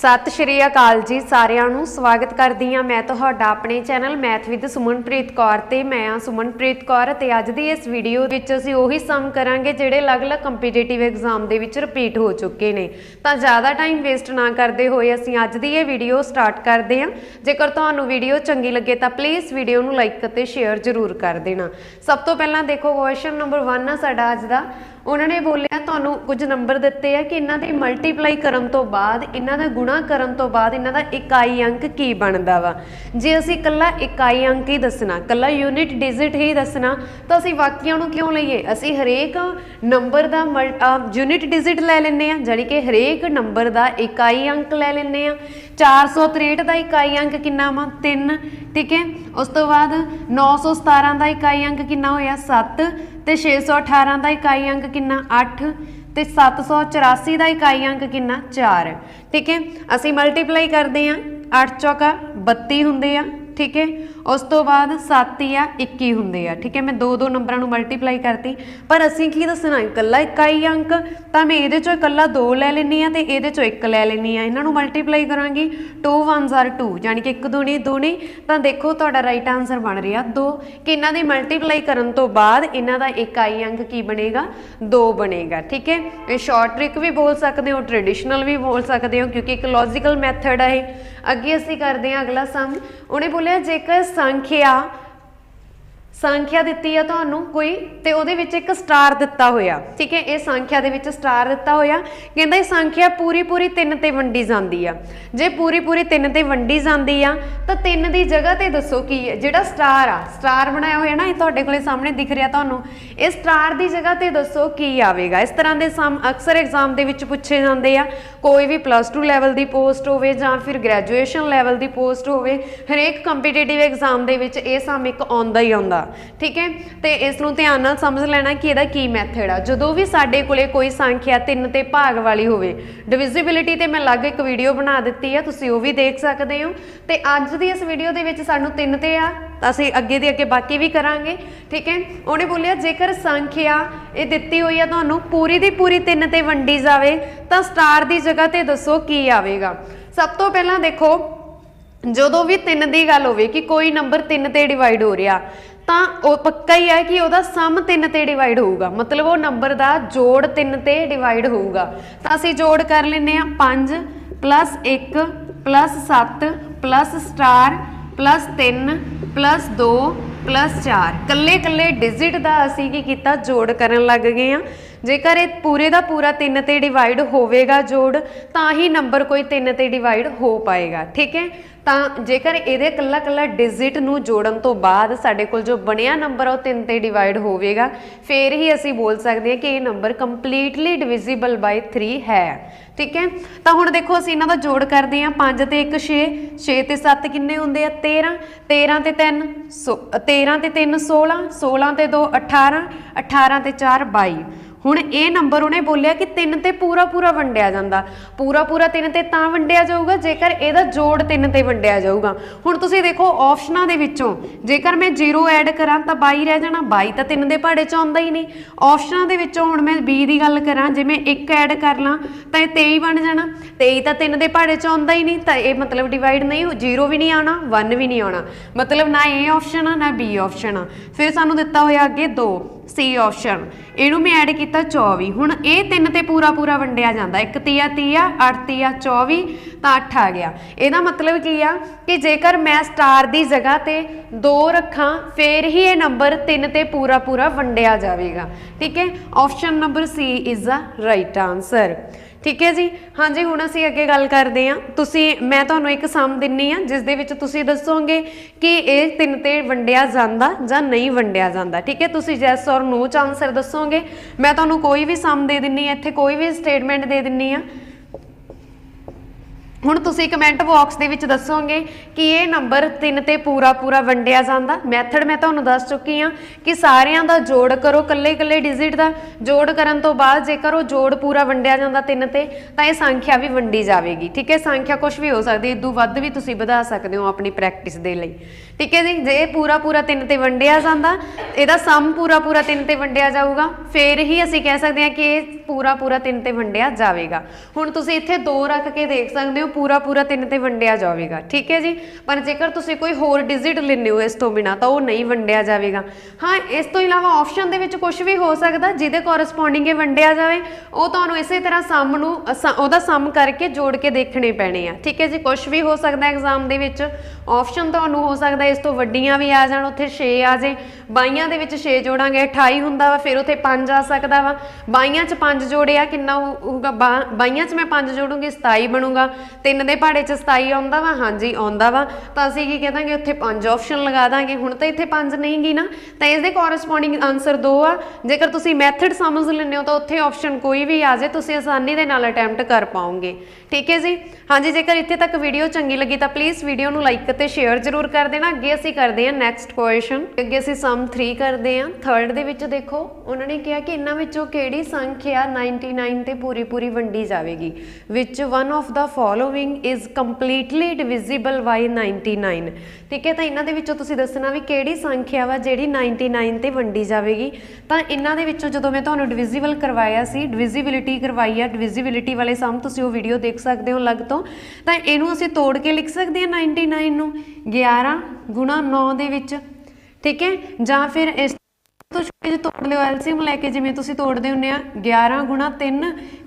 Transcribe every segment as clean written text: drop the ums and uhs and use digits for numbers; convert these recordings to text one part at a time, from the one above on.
सत श्री अकाल जी सारिਆਂ ਨੂੰ स्वागत करदी हां मैं तुहाडा अपने channel math with Sumanpreet Kaur ते मैं हां सुमनप्रीत कौर ते अज दी इस वीडियो विच असीं ओही सम करांगे जिहड़े अलग-अलग कंपीटीटिव एग्जाम दे विच रिपीट हो चुके ने। तां ज़्यादा टाइम वेस्ट ना करदे होए असीं अज दी ये वीडियो स्टार्ट करदे हां। जेकर तुहानूं वीडियो चंगी लगे तां प्लीज़ वीडियो नूं लाइक ते शेयर जरूर कर देना। सब तो पहलां देखो क्वेश्चन नंबर 1 आ साडा अज दा। उन्होंने बोलिया तुहानूं कुछ नंबर दिते है कि इन्हां दी मल्टीप्लाई करन तो बाद इन्हां दा गुणा करन तो बाद इन्हां दा इकाई अंक की बनदा वा। जे असीं कल्ला इकाई अंक ही दसना कल्ला यूनिट डिजिट ही दसना तो असीं वाक्यां नूं क्यों लईए। असीं हरेक नंबर दा यूनिट डिजिट लै लैंदे आ जानी कि हरेक नंबर दा इकाई अंक लै लैंदे आ। 463 का इकाई अंक कितना वा 3 ठीक है। उस तो बाद 917 का इकाई अंक कितना होया 7 ते 618 का इकाई अंक कितना 8 ते 784 का इकाई अंक कितना 4 ठीक है। असी मल्टीप्लाई करते हैं 8 चौका 32 होंदे आ ठीक है। उस तो बाद 7 या 21 होंदे आ ठीक है। मैं दो नंबरों नूं मल्टीप्लाई करती पर असी की दसना इकल्ला इकाई अंक तो मैं ये चो इकल्ला 2 लै लैनी ते ये चो 1 लै लैनी आ। इन्हां नूं मल्टीप्लाई करांगी 2 1s are 2 यानी कि 1 दूनी दूनी तो देखो तुहाडा राइट आंसर बन रहा 2 कि इन्हां दी मल्टीप्लाई करन तो बाद इन्हां दा इकाई अंक की बनेगा 2 बनेगा ठीक है। ये शॉर्ट ट्रिक भी बोल सकते हो ट्रेडिशनल भी बोल सकते हो क्योंकि एक लॉजिकल मैथड है। अगे असी करते हैं अगला सम। उन्हें बोलिया जेकर संख्या दिती है तुहानूं कोई ते उहदे विच एक स्टार दिता होया ठीक है। ये संख्या दे विच स्टार दिता होया कहंदा ये संख्या पूरी 3 ते वंडी जांदी आ। जे पूरी 3 ते वंडी जांदी आ तो 3 दी जगह ते दसो की है जिहड़ा स्टार बनाया होया ना ये तुहाडे कोले सामने दिख रहा तुहानूं इस स्टार दी जगह ते दसो की आवेगा। इस तरह के सम अक्सर एग्जाम दे विच पुछे जांदे आ। कोई भी +2 लैवल की पोस्ट होवे जां फिर ग्रैजुएशन लैवल की पोस्ट होवे हरेक कंपीटीटिव एग्जाम दे विच ये सम एक आउंदा ही आउंदा ठीक है। तो इसनूं ध्यान नाल समझ लेना कि इहदा की मैथड आ। जदों भी साडे कोले कोई संख्या 3 ते भाग वाली होवे डिविजिबिलिटी ते मैं अलग एक वीडियो बना दित्ती है तुसीं ओह भी देख सकदे हो। तो अज दी इस वीडियो दे विच सानूं 3 ते आ असीं अगे दे अगे बाकी भी करांगे ठीक है। उन्हें बोलिया जेकर संख्या ये दित्ती हुई है तुहानूं पूरी दी पूरी 3 ते वंडी जावे तो स्टार दी जगह ते दसो की आवेगा। सब तो पहला देखो जदों भी 3 की गल होवे कि कोई नंबर 3 ते डिवाइड हो रहा तो पक्का ही है कि वह सम 3 ते डिवाइड होगा मतलब वो नंबर का जोड़ 3 ते डिवाइड होगा। तो असीं जोड़ कर लेने 5 + 1 + 7 + स्टार +3 + 2 + 4 कल्ले कल्ले डिजिट का असीं की कीता जोड़ करन लग गए हैं। जेकर ये पूरे का पूरा 3 ते डिवाइड होवेगा जोड़ तो ही नंबर कोई 3 ते डिवाइड हो पाएगा ठीक है। तो जेकर ये कल्ला कल्ला डिजिट नूं जोड़न तो बाद साडे कोल जो बनिया नंबर वो 3 ते डिवाइड होवेगा फिर ही असीं बोल सकते हैं कि ये नंबर कंप्लीटली डिविजिबल बाय 3 है ठीक है। तो हुण देखो असीं इन्हां दा जोड़ करते हैं 5 ते 1 6 6 ते 7 किन्ने हुंदे आ 13 13 ते 3 13 ते 3 16 16 ते 2 18 18 ते 4 22 हुण ये नंबर उन्हें बोलिया कि 3 ते पूरा पूरा वंडिया जांदा पूरा 3 ते तां वंडिया जाऊगा जेकर इहदा जोड़ 3 ते वंडिया जाऊगा। हुण तुसीं देखो ऑप्शनां दे विचों जेकर मैं 0 ऐड करां तां 22 रह जाना 22 तां 3 दे पहाड़े च आउंदा ही नहीं। ऑप्शनां दे विचों हुण मैं 20 दी गल करां जे मैं 1 ऐड कर लां तां 23 बन जाना 23 तां 3 दे पहाड़े च आउंदा ही नहीं तां ये मतलब डिवाइड नहीं 0 भी नहीं आना 1 भी नहीं आना मतलब ना ए ऑप्शन आ ना बी ऑप्शन आ। फिर सानूं दिता होया अगे 2 सी ऑप्शन इनू मैं ऐड किया 24 हुण ये 3 ते पूरा पूरा वंडिया जाता 1 तीया 30 8 तीया 24 तो 8 आ गया। ਇਹਦਾ मतलब की आ कि जेकर मैं स्टार की जगह ते 2 रखा फिर ही ये नंबर 3 ते पूरा पूरा वंडिया जाएगा ठीक है। Option number C is the right answer ठीक है जी। हाँ जी हुण असीं अगे गल करते हैं तुसीं मैं तुहानूं एक सम दिन्नी आ जिस दे विच तुसीं दसोगे कि ये 3 ते वंडिया जांदा जां नहीं वंडिया जांदा ठीक है। तुसीं यस और नो च आंसर दसोगे मैं तुहानूं कोई भी सम दे दिन्नी आ इत्थे कोई भी स्टेटमेंट दे दिन्नी आ हुण तुसीं कमेंट बॉक्स दे विच दसोगे कि ये नंबर 3 ते पूरा पूरा वंडिया जांदा। मैथड मैं तुहानूं दस चुकी हाँ कि सारियां दा जोड़ करो कल्ले कल्ले डिजिट का जोड़ करन तो बाद जेकर वो जोड़ पूरा वंडिया जांदा 3 ते तां ये संख्या भी वंडी जाएगी ठीक है। संख्या कुछ भी हो सकती इदों वध भी तुसीं वधा सकदे हो अपनी प्रैक्टिस दे लई ठीक है जी। जे पूरा पूरा 3 ते वंडिया जांदा इहदा सम पूरा पूरा 3 ते वंडिया जाऊगा फिर ही असीं कह सकते हैं कि ये पूरा पूरा 3 ते वंडिया जाएगा। हुण तुसीं इत्थे 2 रख के देख सकते हो ਪੂਰਾ ਪੂਰਾ 3 ਤੇ ਵੰਡਿਆ ਜਾਵੇਗਾ, ਠੀਕ ਹੈ ਜੀ। ਪਰ ਜੇਕਰ ਤੁਸੀਂ ਕੋਈ ਹੋਰ ਡਿਜਿਟ ਲੈਂਦੇ ਹੋ ਇਸ ਤੋਂ ਬਿਨਾ ਤਾਂ ਉਹ ਨਹੀਂ ਵੰਡਿਆ ਜਾਵੇਗਾ। ਹਾਂ, ਇਸ ਤੋਂ ਇਲਾਵਾ ਆਪਸ਼ਨ ਦੇ ਵਿੱਚ ਕੁਝ ਵੀ ਹੋ ਸਕਦਾ ਜਿਹਦੇ ਕੋਰਸਪੋਂਡਿੰਗ ਇਹ ਵੰਡਿਆ ਜਾਵੇ, ਉਹ ਤੁਹਾਨੂੰ ਇਸੇ ਤਰ੍ਹਾਂ ਸਮ ਨੂੰ ਉਹਦਾ ਸਮ ਕਰਕੇ ਜੋੜ ਕੇ ਦੇਖਣੇ ਪੈਣੇ ਆ, ਠੀਕ ਹੈ ਜੀ। ਕੁਝ ਵੀ ਹੋ ਸਕਦਾ ਐਗਜ਼ਾਮ ਦੇ ਵਿੱਚ, ਆਪਸ਼ਨ ਤੁਹਾਨੂੰ ਹੋ ਸਕਦਾ ਇਸ ਤੋਂ ਵੱਡੀਆਂ ਵੀ ਆ ਜਾਣ, ਉੱਥੇ 6 ਆ ਜੇ, 22 ਦੇ ਵਿੱਚ 6 ਜੋੜਾਂਗੇ 28 ਹੁੰਦਾ ਵਾ, ਫਿਰ ਉੱਥੇ 5 ਆ ਸਕਦਾ ਵਾ, 22 ਚ 5 ਜੋੜਿਆ ਕਿੰਨਾ ਹੋਊਗਾ, 22 ਚ ਮੈਂ 5 ਜੋੜੂੰਗੀ 27 ਬਣੂਗਾ, 3 ਦੇ ਪਹਾੜੇ ਚ 27 ਆਉਂਦਾ ਵਾ, ਹਾਂਜੀ ਆਉਂਦਾ ਵਾ, ਤਾਂ ਅਸੀਂ ਕੀ ਕਹਿ ਦਾਂਗੇ ਉੱਥੇ 5 ਆਪਸ਼ਨ ਲਗਾ ਦਾਂਗੇ। ਹੁਣ ਤਾਂ ਇੱਥੇ 5 ਨਹੀਂ ਗੀ ਨਾ, ਤਾਂ ਇਸਦੇ ਕੋਰਸਪੋਂਡਿੰਗ ਆਨਸਰ 2 ਆ। ਜੇਕਰ ਤੁਸੀਂ ਮੈਥਡ ਸਮਝ ਲੈਂਦੇ ਹੋ ਤਾਂ ਉੱਥੇ ਆਪਸ਼ਨ ਕੋਈ ਵੀ ਆ ਜਾਏ ਤੁਸੀਂ ਆਸਾਨੀ ਦੇ ਨਾਲ ਅਟੈਂਪਟ ਕਰ ਪਾਓਗੇ, ਠੀਕ ਹੈ ਜੀ। ਹਾਂਜੀ, ਜੇਕਰ ਇੱਥੇ ਤੱਕ ਵੀਡੀਓ ਚੰਗੀ ਲੱਗੀ ਤਾਂ ਪਲੀਜ਼ ਵੀਡੀਓ ਨੂੰ ਲਾਈਕ ਅਤੇ ਸ਼ੇਅਰ ਜ਼ਰੂਰ ਕਰ ਦੇਣਾ। ਅੱਗੇ ਅਸੀਂ ਕਰਦੇ ਹਾਂ ਨੈਕਸਟ ਕੁਐਸਚਨ। ਅੱਗੇ ਅਸੀਂ ਸਮ 3 ਕਰਦੇ ਹਾਂ। ਥਰਡ ਦੇ ਵਿੱਚ ਦੇਖੋ ਉਹਨਾਂ ਨੇ ਕਿਹਾ ਕਿ ਇਹਨਾਂ ਵਿੱਚੋਂ ਕਿਹੜੀ ਸੰਖਿਆ 99 ਤੇ ਪੂਰੀ ਪੂਰੀ ਵੰਡੀ ਜਾਵੇਗੀ, ਵਿਚ one of the following is completely divisible by 99, ਠੀਕ ਹੈ। ਤਾਂ ਇਹਨਾਂ ਦੇ ਵਿੱਚੋਂ ਤੁਸੀਂ ਦੱਸਣਾ ਵੀ ਕਿਹੜੀ ਸੰਖਿਆ ਵਾ ਜਿਹੜੀ 99 ਤੇ ਵੰਡੀ ਜਾਵੇਗੀ। ਤਾਂ ਇਹਨਾਂ ਦੇ ਵਿੱਚੋਂ ਜਦੋਂ ਮੈਂ ਤੁਹਾਨੂੰ ਡਿਵਿਜ਼ੀਬਲ ਕਰਵਾਇਆ ਸੀ, ਡਿਵਿਜ਼ੀਬਿਲਿਟੀ ਕਰਵਾਈ ਆ, ਡਿਵਿਜ਼ੀਬਿਲਿਟੀ ਵਾਲੇ ਸਮ ਤੁਸੀਂ ਉਹ ਵੀਡੀਓ ਦੇਖ ਸਕਦੇ ਹੋ ਅਲੱਗ ਤੋਂ। ਤਾਂ ਇਹਨੂੰ ਅਸੀਂ ਤੋੜ ਕੇ ਲਿਖ ਸਕਦੇ ਹਾਂ 99 ਨੂੰ 11 ਗੁਣਾ 9 ਦੇ ਵਿੱਚ, ਠੀਕ ਹੈ। ਜਾਂ ਫਿਰ ਇਸ ਤੋਂ ਛੋਟੇ ਜਿਹੇ ਤੋੜ ਲਿਓ ਐਲਸੀਐਮ ਲੈ ਕੇ, ਜਿਵੇਂ ਤੁਸੀਂ ਤੋੜਦੇ ਹੁੰਦੇ ਆ 11 ਗੁਣਾ 3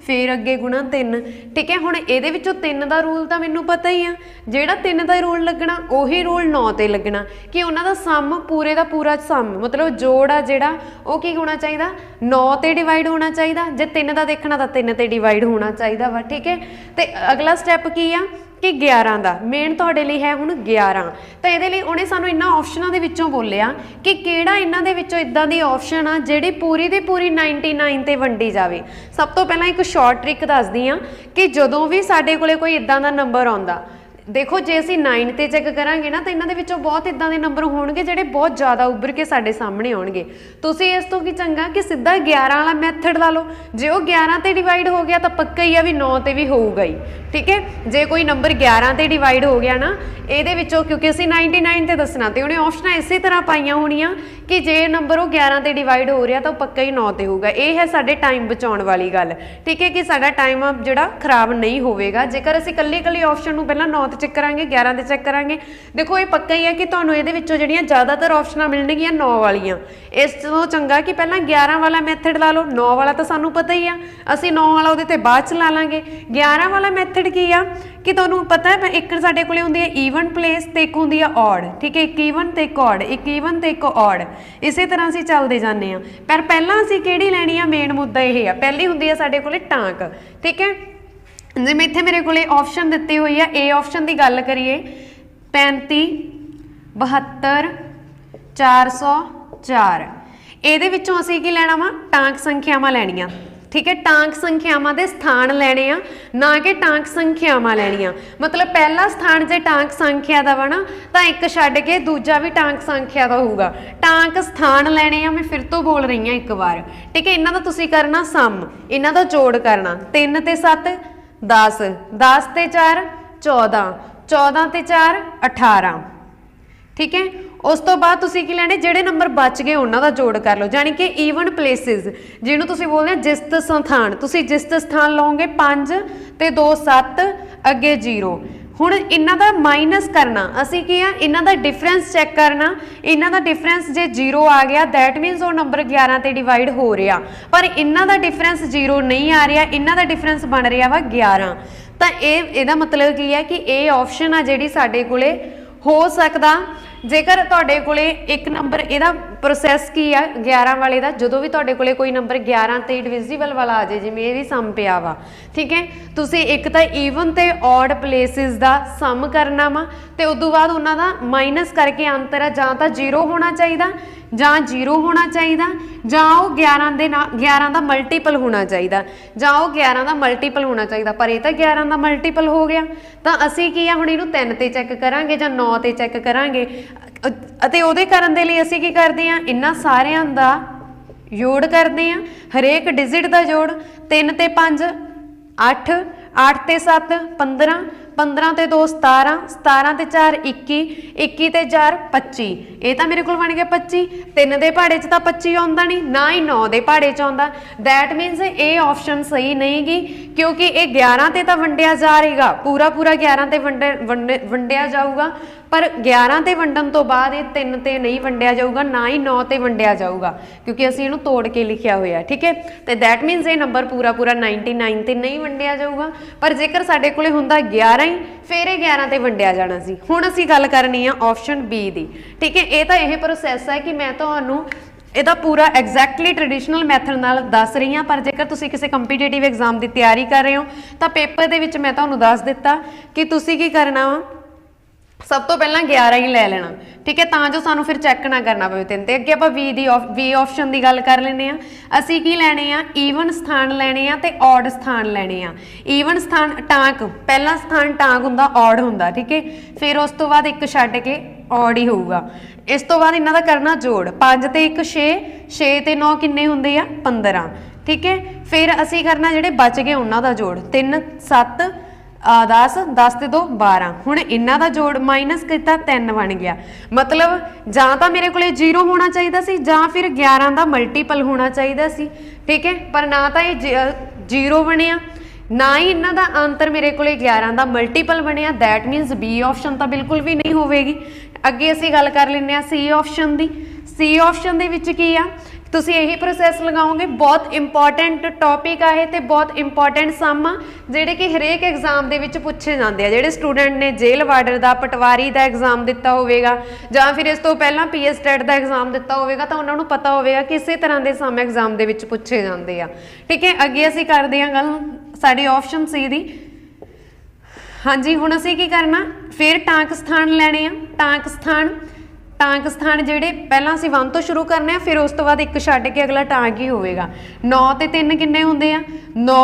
ਫਿਰ ਅੱਗੇ ਗੁਣਾ 3, ਠੀਕ ਹੈ। ਹੁਣ ਇਹਦੇ ਵਿੱਚੋਂ 3 ਦਾ ਰੂਲ ਤਾਂ ਮੈਨੂੰ ਪਤਾ ਹੀ ਆ, ਜਿਹੜਾ 3 ਦਾ ਰੂਲ ਲੱਗਣਾ ਉਹੀ ਰੂਲ 9 ਤੇ ਲੱਗਣਾ ਕਿ ਉਹਨਾਂ ਦਾ ਸਮ ਪੂਰੇ ਦਾ ਪੂਰਾ ਸਮ ਮਤਲਬ ਜੋੜ ਆ ਜਿਹੜਾ ਉਹ ਕੀ ਹੋਣਾ ਚਾਹੀਦਾ 9 ਤੇ ਡਿਵਾਈਡ ਹੋਣਾ ਚਾਹੀਦਾ। ਜੇ 3 ਦਾ ਦੇਖਣਾ ਤਾਂ 3 ਤੇ ਡਿਵਾਈਡ ਹੋਣਾ ਚਾਹੀਦਾ ਵਾ, ਠੀਕ ਹੈ। ਤੇ ਅਗਲਾ ਸਟੈਪ ਕੀ ਆ ਕਿ 11 ਦਾ ਮੇਨ ਤੁਹਾਡੇ ਲਈ ਹੈ ਹੁਣ 11। ਤਾਂ ਇਹਦੇ ਲਈ ਉਹਨੇ ਸਾਨੂੰ ਇਹਨਾਂ ਆਪਸ਼ਨਾਂ ਦੇ ਵਿੱਚੋਂ ਬੋਲਿਆ ਕਿ ਕਿਹੜਾ ਇਹਨਾਂ ਦੇ ਵਿੱਚੋਂ ਇਦਾਂ ਦੀ ਆਪਸ਼ਨ ਆ ਜਿਹੜੀ ਪੂਰੀ ਦੀ ਪੂਰੀ 99 ਤੇ ਵੰਡੀ ਜਾਵੇ। ਸਭ ਤੋਂ ਪਹਿਲਾਂ ਇੱਕ ਸ਼ਾਰਟ ਟ੍ਰਿਕ ਦੱਸਦੀ ਆ ਕਿ ਜਦੋਂ ਵੀ ਸਾਡੇ ਕੋਲੇ ਕੋਈ ਇਦਾਂ ਦਾ ਨੰਬਰ ਆਉਂਦਾ, ਦੇਖੋ ਜੇ ਅਸੀਂ 9 ਤੇ ਚੈੱਕ ਕਰਾਂਗੇ ਨਾ ਤਾਂ ਇਹਨਾਂ ਦੇ ਵਿੱਚੋਂ ਬਹੁਤ ਇਦਾਂ ਦੇ ਨੰਬਰ ਹੋਣਗੇ ਜਿਹੜੇ ਬਹੁਤ ਜ਼ਿਆਦਾ ਉੱਭਰ ਕੇ ਸਾਡੇ ਸਾਹਮਣੇ ਆਉਣਗੇ। ਤੁਸੀਂ ਇਸ ਤੋਂ ਕੀ ਚੰਗਾ ਕਿ ਸਿੱਧਾ 11 ਵਾਲਾ ਮੈਥਡ ਲਾ ਲਓ। ਜੇ ਉਹ 11 ਤੇ ਡਿਵਾਈਡ ਹੋ ਗਿਆ ਤਾਂ ਪੱਕਾ ਹੀ ਆ ਵੀ 9 ਤੇ ਵੀ ਹੋਊਗਾ ਹੀ, ਠੀਕ ਹੈ। ਜੇ ਕੋਈ ਨੰਬਰ 11 ਤੇ ਡਿਵਾਈਡ ਹੋ ਗਿਆ ਨਾ ਇਹਦੇ ਵਿੱਚੋਂ, ਕਿਉਂਕਿ ਅਸੀਂ 99 ਤੇ ਦੱਸਣਾ ਤੇ ਉਹਨੇ ਆਪਸ਼ਨਾਂ ਇਸੇ ਤਰ੍ਹਾਂ ਪਾਈਆਂ ਹੋਣੀਆਂ ਕਿ ਜੇ ਨੰਬਰ ਉਹ 11 ਤੇ ਡਿਵਾਈਡ ਹੋ ਰਿਹਾ ਤਾਂ ਉਹ ਪੱਕਾ ਹੀ 9 ਤੇ ਹੋਊਗਾ। ਇਹ ਹੈ ਸਾਡੇ ਟਾਈਮ ਬਚਾਉਣ ਵਾਲੀ ਗੱਲ, ਠੀਕ ਹੈ, ਕਿ ਸਾਡਾ ਟਾਈਮ ਜਿਹੜਾ ਖਰਾਬ ਨਹੀਂ ਹੋਵੇਗਾ। ਜੇਕਰ ਅਸੀਂ ਇਕੱਲੀ ਇਕੱਲੀ ਆਪਸ਼ਨ ਨੂੰ ਪਹਿਲਾਂ 9 ਚੈੱਕ ਕਰਾਂਗੇ 11 ਤੇ ਚੈੱਕ ਕਰਾਂਗੇ, ਦੇਖੋ ਇਹ ਪੱਕਾ ਹੀ ਹੈ ਕਿ ਤੁਹਾਨੂੰ ਇਹਦੇ ਵਿੱਚੋਂ ਜਿਹੜੀਆਂ ਜ਼ਿਆਦਾਤਰ ਆਪਸ਼ਨਾਂ ਮਿਲਣਗੀਆਂ 9 ਵਾਲੀਆਂ। ਇਸ ਤੋਂ ਚੰਗਾ ਕਿ ਪਹਿਲਾਂ 11 ਵਾਲਾ ਮੈਥਡ ਲਾ ਲਓ, 9 ਵਾਲਾ ਤਾਂ ਸਾਨੂੰ ਪਤਾ ਹੀ ਆ, ਅਸੀਂ 9 ਵਾਲਾ ਉਹਦੇ ਤੇ ਬਾਅਦ ਚ ਲਾ ਲਾਂਗੇ। 11 ਵਾਲਾ ਮੈਥਡ ਕੀ ਆ ਕਿ ਤੁਹਾਨੂੰ ਪਤਾ ਹੈ ਇੱਕ ਸਾਡੇ ਕੋਲੇ ਹੁੰਦੀ ਹੈ ਈਵਨ ਪਲੇਸ ਤੇ ਇੱਕ ਹੁੰਦੀ ਆ ਔਡ, ਠੀਕ ਹੈ। ਇੱਕ ਈਵਨ ਤੇ ਇੱਕ ਔਡ, ਇੱਕ ਈਵਨ ਤੇ ਇੱਕ ਔਡ, ਇਸੇ ਤਰ੍ਹਾਂ ਅਸੀਂ ਚੱਲਦੇ ਜਾਂਦੇ ਹਾਂ। ਪਰ ਪਹਿਲਾਂ ਅਸੀਂ ਕਿਹੜੀ ਲੈਣੀ ਆ, ਮੇਨ ਮੁੱਦਾ ਇਹ ਆ, ਪਹਿਲੀ ਹੁੰਦੀ ਆ ਸਾਡੇ ਕੋਲੇ ਟਾਂਕ, ਠੀਕ ਹੈ। ਜਿਵੇਂ ਇੱਥੇ ਮੇਰੇ ਕੋਲੇ ਆਪਸ਼ਨ ਦਿੱਤੀ ਹੋਈ ਆ, ਏ ਆਪਸ਼ਨ ਦੀ ਗੱਲ ਕਰੀਏ 35 72 404, ਇਹਦੇ ਵਿੱਚੋਂ ਅਸੀਂ ਕੀ ਲੈਣਾ ਵਾ ਟਾਂਕ ਸੰਖਿਆਵਾਂ ਲੈਣੀਆਂ, ਠੀਕ ਹੈ। ਟਾਂਕ ਸੰਖਿਆਵਾਂ ਦੇ ਸਥਾਨ ਲੈਣੇ ਆ, ਨਾ ਕਿ ਟਾਂਕ ਸੰਖਿਆਵਾਂ ਲੈਣੀਆਂ। ਮਤਲਬ ਪਹਿਲਾ ਸਥਾਨ ਜੇ ਟਾਂਕ ਸੰਖਿਆ ਦਾ ਵਾ ਨਾ ਤਾਂ ਇੱਕ ਛੱਡ ਕੇ ਦੂਜਾ ਵੀ ਟਾਂਕ ਸੰਖਿਆ ਦਾ ਹੋਊਗਾ। ਟਾਂਕ ਸਥਾਨ ਲੈਣੇ ਆ, ਮੈਂ ਫਿਰ ਤੋਂ ਬੋਲ ਰਹੀ ਹਾਂ ਇੱਕ ਵਾਰ, ਠੀਕ ਹੈ। ਇਹਨਾਂ ਦਾ ਤੁਸੀਂ ਕਰਨਾ ਸਮ, ਇਹਨਾਂ ਦਾ ਜੋੜ ਕਰਨਾ। 3 ਤੇ 7 10, 10 ਤੇ 4 14, 14 ਤੇ 4 18, ਠੀਕ ਹੈ। ਉਸ ਤੋਂ ਬਾਅਦ ਤੁਸੀਂ ਕੀ ਲੈਣੇ, ਜਿਹੜੇ ਨੰਬਰ ਬਚ ਗਏ ਉਹਨਾਂ ਦਾ ਜੋੜ ਕਰ ਲਓ, ਯਾਨੀ ਕਿ ਈਵਨ ਪਲੇਸਿਸ, ਜਿਹਨੂੰ ਤੁਸੀਂ ਬੋਲਦੇ ਆ ਜਿਸਤ ਸਥਾਨ। ਤੁਸੀਂ ਜਿਸਤ ਸਥਾਨ ਲਓਗੇ 5 ਤੇ 2 7 ਅੱਗੇ 0। ਹੁਣ ਇਹਨਾਂ ਦਾ ਮਾਈਨਸ ਕਰਨਾ, ਅਸੀਂ ਕੀ ਆ ਇਹਨਾਂ ਦਾ ਡਿਫਰੈਂਸ ਚੈੱਕ ਕਰਨਾ। ਇਹਨਾਂ ਦਾ ਡਿਫਰੈਂਸ ਜੇ 0 ਆ ਗਿਆ ਦੈਟ ਮੀਨਸ ਉਹ ਨੰਬਰ 11 ਤੇ ਡਿਵਾਈਡ ਹੋ ਰਿਹਾ, ਪਰ ਇਹਨਾਂ ਦਾ ਡਿਫਰੈਂਸ 0 ਨਹੀਂ ਆ ਰਿਹਾ, ਇਹਨਾਂ ਦਾ ਡਿਫਰੈਂਸ ਬਣ ਰਿਹਾ ਵਾ 11। ਤਾਂ ਇਹਦਾ ਮਤਲਬ ਕੀ ਹੈ ਕਿ ਇਹ ਆਪਸ਼ਨ ਆ ਜਿਹੜੀ ਸਾਡੇ ਕੋਲੇ ਹੋ ਸਕਦਾ। ਜੇਕਰ ਤੁਹਾਡੇ ਕੋਲੇ ਇੱਕ ਨੰਬਰ, ਇਹਦਾ ਪ੍ਰੋਸੈਸ ਕੀ ਆ 11 ਵਾਲੇ ਦਾ, ਜਦੋਂ ਵੀ ਤੁਹਾਡੇ ਕੋਲੇ ਕੋਈ ਨੰਬਰ 11 ਤੇ ਡਿਵਿਜ਼ੀਬਲ ਵਾਲਾ ਆ ਜਾਏ, ਜਿਵੇਂ ਇਹ ਵੀ ਸਮ ਪਿਆ ਵਾ, ਠੀਕ ਹੈ, ਤੁਸੀਂ ਇੱਕ ਤਾਂ ਈਵਨ ਤੇ ਔਡ ਪਲੇਸਿਸ ਦਾ ਸਮ ਕਰਨਾ ਵਾ ਤੇ ਉਦੋਂ ਬਾਅਦ ਉਹਨਾਂ ਦਾ ਮਾਈਨਸ ਕਰਕੇ ਅੰਤਰ ਆ, ਜਾਂ ਤਾਂ 0 ਹੋਣਾ ਚਾਹੀਦਾ ਜਾਂ 0 ਹੋਣਾ ਚਾਹੀਦਾ, ਜਾਂ ਉਹ 11 ਦੇ ਨਾਲ 11 ਦਾ ਮਲਟੀਪਲ ਹੋਣਾ ਚਾਹੀਦਾ, ਜਾਂ ਉਹ 11 ਦਾ ਮਲਟੀਪਲ ਹੋਣਾ ਚਾਹੀਦਾ। ਪਰ ਇਹ ਤਾਂ 11 ਦਾ ਮਲਟੀਪਲ ਹੋ ਗਿਆ, ਤਾਂ ਅਸੀਂ ਕੀ ਆ ਹੁਣ ਇਹਨੂੰ 3 ਤੇ ਚੈੱਕ ਕਰਾਂਗੇ ਜਾਂ 9 ਤੇ ਚੈੱਕ ਕਰਾਂਗੇ। ਅਤੇ ਉਹਦੇ ਕਰਨ ਦੇ ਲਈ ਅਸੀਂ ਕੀ ਕਰਦੇ ਹਾਂ, ਇਹਨਾਂ ਸਾਰਿਆਂ ਦਾ ਜੋੜ ਕਰਦੇ ਹਾਂ, ਹਰੇਕ ਡਿਜਿਟ ਦਾ ਜੋੜ। 3 ਤੇ 5 8, 8 ਤੇ 7 15, 15 ਤੇ 2 17, 17 ਤੇ 4 21, 21 ਤੇ 4 25, ਇਹ ਤਾਂ ਮੇਰੇ ਕੋਲ ਬਣ ਗਿਆ 25। 3 ਦੇ ਪਹਾੜੇ 'ਚ ਤਾਂ 25 ਆਉਂਦਾ ਨਹੀਂ, ਨਾ ਹੀ 9 ਦੇ ਪਹਾੜੇ 'ਚ ਆਉਂਦਾ। ਦੈਟ ਮੀਨਸ ਇਹ ਆਪਸ਼ਨ ਸਹੀ ਨਹੀਂ ਗੀ, ਕਿਉਂਕਿ ਇਹ 11 ਤੇ ਤਾਂ ਵੰਡਿਆ ਜਾ ਰਹੇਗਾ, ਪੂਰਾ 11 ਤੇ ਵੰਡਿਆ ਜਾਊਗਾ, ਪਰ 11 ਤੇ ਵੰਡਣ ਤੋਂ ਬਾਅਦ ਇਹ 3 ਤੇ ਨਹੀਂ ਵੰਡਿਆ ਜਾਊਗਾ, ਨਾ ਹੀ 9 ਤੇ ਵੰਡਿਆ ਜਾਊਗਾ, ਕਿਉਂਕਿ ਅਸੀਂ ਇਹਨੂੰ ਤੋੜ ਕੇ ਲਿਖਿਆ ਹੋਇਆ। ਠੀਕ ਹੈ, ਤੇ ਦੈਟ ਮੀਨਸ ਇਹ ਨੰਬਰ ਪੂਰਾ 99 ਤੇ ਨਹੀਂ ਵੰਡਿਆ ਜਾਊਗਾ। ਪਰ ਜੇਕਰ ਸਾਡੇ ਕੋਲੇ ਹੁੰਦਾ 11 ਹੀ, ਫਿਰ ਇਹ 11 ਤੇ ਵੰਡਿਆ ਜਾਣਾ ਸੀ। ਹੁਣ ਅਸੀਂ ਗੱਲ ਕਰਨੀ ਆ ਆਪਸ਼ਨ ਬੀ ਦੀ। ਠੀਕ ਹੈ, ਇਹ ਤਾਂ ਇਹ ਪ੍ਰੋਸੈਸ ਹੈ ਕਿ ਮੈਂ ਤੁਹਾਨੂੰ ਇਹਦਾ ਪੂਰਾ ਐਗਜ਼ੈਕਟਲੀ ਟ੍ਰੈਡੀਸ਼ਨਲ ਮੈਥਡ ਨਾਲ ਦੱਸ ਰਹੀ ਹਾਂ, ਪਰ ਜੇਕਰ ਤੁਸੀਂ ਕਿਸੇ ਕੰਪੀਟੀਟਿਵ ਐਗਜ਼ਾਮ ਦੀ ਤਿਆਰੀ ਕਰ ਰਹੇ ਹੋ ਤਾਂ ਪੇਪਰ ਦੇ ਵਿੱਚ ਮੈਂ ਤੁਹਾਨੂੰ ਦੱਸ ਦਿੱਤਾ ਕਿ ਤੁਸੀਂ ਕੀ ਕਰਨਾ ਵਾ, ਸਭ ਤੋਂ ਪਹਿਲਾਂ 11 ਹੀ ਲੈ ਲੈਣਾ। ਠੀਕ ਹੈ, ਤਾਂ ਜੋ ਸਾਨੂੰ ਫਿਰ ਚੈੱਕ ਨਾ ਕਰਨਾ ਪਵੇ 3 ਤੇ। ਅੱਗੇ ਆਪਾਂ ਵੀ ਆਪਸ਼ਨ ਦੀ ਗੱਲ ਕਰ ਲੈਂਦੇ ਆ। ਅਸੀਂ ਕੀ ਲੈਣੇ ਆ, ਈਵਨ ਸਥਾਨ ਲੈਣੇ ਆ ਤੇ ਔਡ ਸਥਾਨ ਲੈਣੇ ਆ। ਈਵਨ ਸਥਾਨ ਟਾਂਕ, ਪਹਿਲਾ ਸਥਾਨ ਟਾਂਕ ਹੁੰਦਾ, ਔਡ ਹੁੰਦਾ। ਠੀਕ ਹੈ, ਫਿਰ ਉਸ ਤੋਂ ਬਾਅਦ ਇੱਕ ਛੱਡ ਕੇ ਔਡ ਹੀ ਹੋਊਗਾ। ਇਸ ਤੋਂ ਬਾਅਦ ਇਹਨਾਂ ਦਾ ਕਰਨਾ ਜੋੜ, 5 ਤੇ 1 6, 6 ਤੇ 9 ਕਿੰਨੇ ਹੁੰਦੇ ਆ 15। ਠੀਕ ਹੈ, ਫਿਰ ਅਸੀਂ ਕਰਨਾ ਜਿਹੜੇ ਬਚ ਗਏ ਉਹਨਾਂ ਦਾ ਜੋੜ, 3 7 10, 10 ਤੇ 2 12। ਹੁਣ ਇਹਨਾਂ ਦਾ ਜੋੜ ਮਾਈਨਸ ਕੀਤਾ 3 ਬਣ ਗਿਆ। ਮਤਲਬ ਜਾਂ ਤਾਂ ਮੇਰੇ ਕੋਲੇ 0 ਹੋਣਾ ਚਾਹੀਦਾ ਸੀ ਜਾਂ ਫਿਰ 11 ਦਾ ਮਲਟੀਪਲ ਹੋਣਾ ਚਾਹੀਦਾ ਸੀ। ਠੀਕ ਹੈ, ਪਰ ਨਾ ਤਾਂ ਇਹ 0 ਬਣਿਆ, ਨਾ ਹੀ ਇਹਨਾਂ ਦਾ ਅੰਤਰ ਮੇਰੇ ਕੋਲੇ 11 ਦਾ ਮਲਟੀਪਲ ਬਣਿਆ। ਦੈਟ ਮੀਨਸ ਬੀ ਆਪਸ਼ਨ ਤਾਂ ਬਿਲਕੁਲ ਵੀ ਨਹੀਂ ਹੋਵੇਗੀ। ਅੱਗੇ ਅਸੀਂ ਗੱਲ ਕਰ ਲੈਂਦੇ ਹਾਂ ਸੀ ਆਪਸ਼ਨ ਦੀ। ਸੀ ਆਪਸ਼ਨ ਦੇ ਵਿੱਚ ਕੀ ਆ, ਤੁਸੀਂ ਇਹੀ ਪ੍ਰੋਸੈਸ ਲਗਾਓਗੇ। ਬਹੁਤ ਇੰਪੋਰਟੈਂਟ ਟੌਪਿਕ ਆ ਇਹ ਤੇ ਬਹੁਤ ਇੰਪੋਰਟੈਂਟ ਸਮ ਆ, ਜਿਹੜੇ ਕਿ ਹਰੇਕ ਐਗਜ਼ਾਮ ਦੇ ਵਿੱਚ ਪੁੱਛੇ ਜਾਂਦੇ ਆ। ਜਿਹੜੇ ਸਟੂਡੈਂਟ ਨੇ ਜੇਲ੍ਹ ਵਾਰਡਰ ਦਾ, ਪਟਵਾਰੀ ਦਾ ਐਗਜ਼ਾਮ ਦਿੱਤਾ ਹੋਵੇਗਾ ਜਾਂ ਫਿਰ ਇਸ ਤੋਂ ਪਹਿਲਾਂ ਪੀਐਸ ਟੈਟ ਦਾ ਐਗਜ਼ਾਮ ਦਿੱਤਾ ਹੋਵੇਗਾ ਤਾਂ ਉਹਨਾਂ ਨੂੰ ਪਤਾ ਹੋਵੇਗਾ ਕਿ ਇਸੇ ਤਰ੍ਹਾਂ ਦੇ ਸਮ ਐਗਜ਼ਾਮ ਦੇ ਵਿੱਚ ਪੁੱਛੇ ਜਾਂਦੇ ਆ। ਠੀਕ ਹੈ, ਅੱਗੇ ਅਸੀਂ ਕਰਦੇ ਹਾਂ ਗੱਲ ਸਾਡੀ ਆਪਸ਼ਨ ਸੀ ਦੀ। ਹਾਂਜੀ, ਹੁਣ ਅਸੀਂ ਕੀ ਕਰਨਾ, ਫਿਰ ਟਾਂਕ ਸਥਾਨ ਲੈਣੇ ਆ। ਟਾਂਕ ਸਥਾਨ ਜਿਹੜੇ ਪਹਿਲਾਂ ਅਸੀਂ 1 ਤੋਂ ਸ਼ੁਰੂ ਕਰਨੇ ਆ, ਫਿਰ ਉਸ ਤੋਂ ਬਾਅਦ ਇੱਕ ਛੱਡ ਕੇ ਅਗਲਾ ਟਾਂਕ ਹੀ ਹੋਵੇਗਾ। 9 ਤੇ 3 ਕਿੰਨੇ ਹੁੰਦੇ ਆ, 9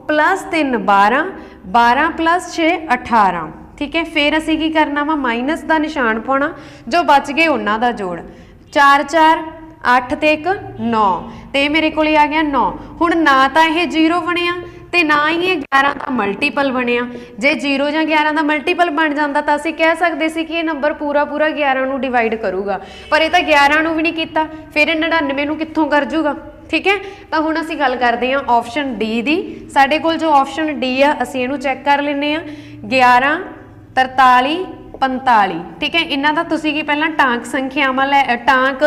+ 3 12, 12 + 6 18। ਠੀਕ ਹੈ, ਫਿਰ ਅਸੀਂ ਕੀ ਕਰਨਾ ਵਾ, ਮਾਈਨਸ ਦਾ ਨਿਸ਼ਾਨ ਪਾਉਣਾ, ਜੋ ਬਚ ਗਏ ਉਹਨਾਂ ਦਾ ਜੋੜ, 4 4 8 ਤੇ 1 9, ਤੇ ਮੇਰੇ ਕੋਲ ਆ ਗਿਆ 9। ਹੁਣ ਨਾ ਤਾਂ ਇਹ 0 ਬਣਿਆ ਤੇ ਨਾ ਹੀ ਇਹ 11 ਦਾ ਮਲਟੀਪਲ ਬਣਿਆ। ਜੇ 0 ਜਾਂ 11 ਦਾ ਮਲਟੀਪਲ ਬਣ ਜਾਂਦਾ ਤਾਂ ਅਸੀਂ ਕਹਿ ਸਕਦੇ ਸੀ ਕਿ ਇਹ ਨੰਬਰ ਪੂਰਾ 11 ਨੂੰ ਡਿਵਾਈਡ ਕਰੂਗਾ, ਪਰ ਇਹ ਤਾਂ 11 ਨੂੰ ਵੀ ਨਹੀਂ ਕੀਤਾ, ਫਿਰ ਇਹ 99 ਨੂੰ ਕਿੱਥੋਂ ਕਰ ਜੂਗਾ। ਠੀਕ ਹੈ, ਤਾਂ ਹੁਣ ਅਸੀਂ ਗੱਲ ਕਰਦੇ ਹਾਂ ਆਪਸ਼ਨ ਡੀ ਦੀ। ਸਾਡੇ ਕੋਲ ਜੋ ਆਪਸ਼ਨ ਡੀ ਆ ਅਸੀਂ ਇਹਨੂੰ ਚੈੱਕ ਕਰ ਲੈਂਦੇ ਹਾਂ। 11 43 45। ਠੀਕ ਹੈ, ਇਹਨਾਂ ਦਾ ਤੁਸੀਂ ਕੀ ਪਹਿਲਾਂ ਟਾਂਕ ਸੰਖਿਆਵਾਂ ਟਾਂਕ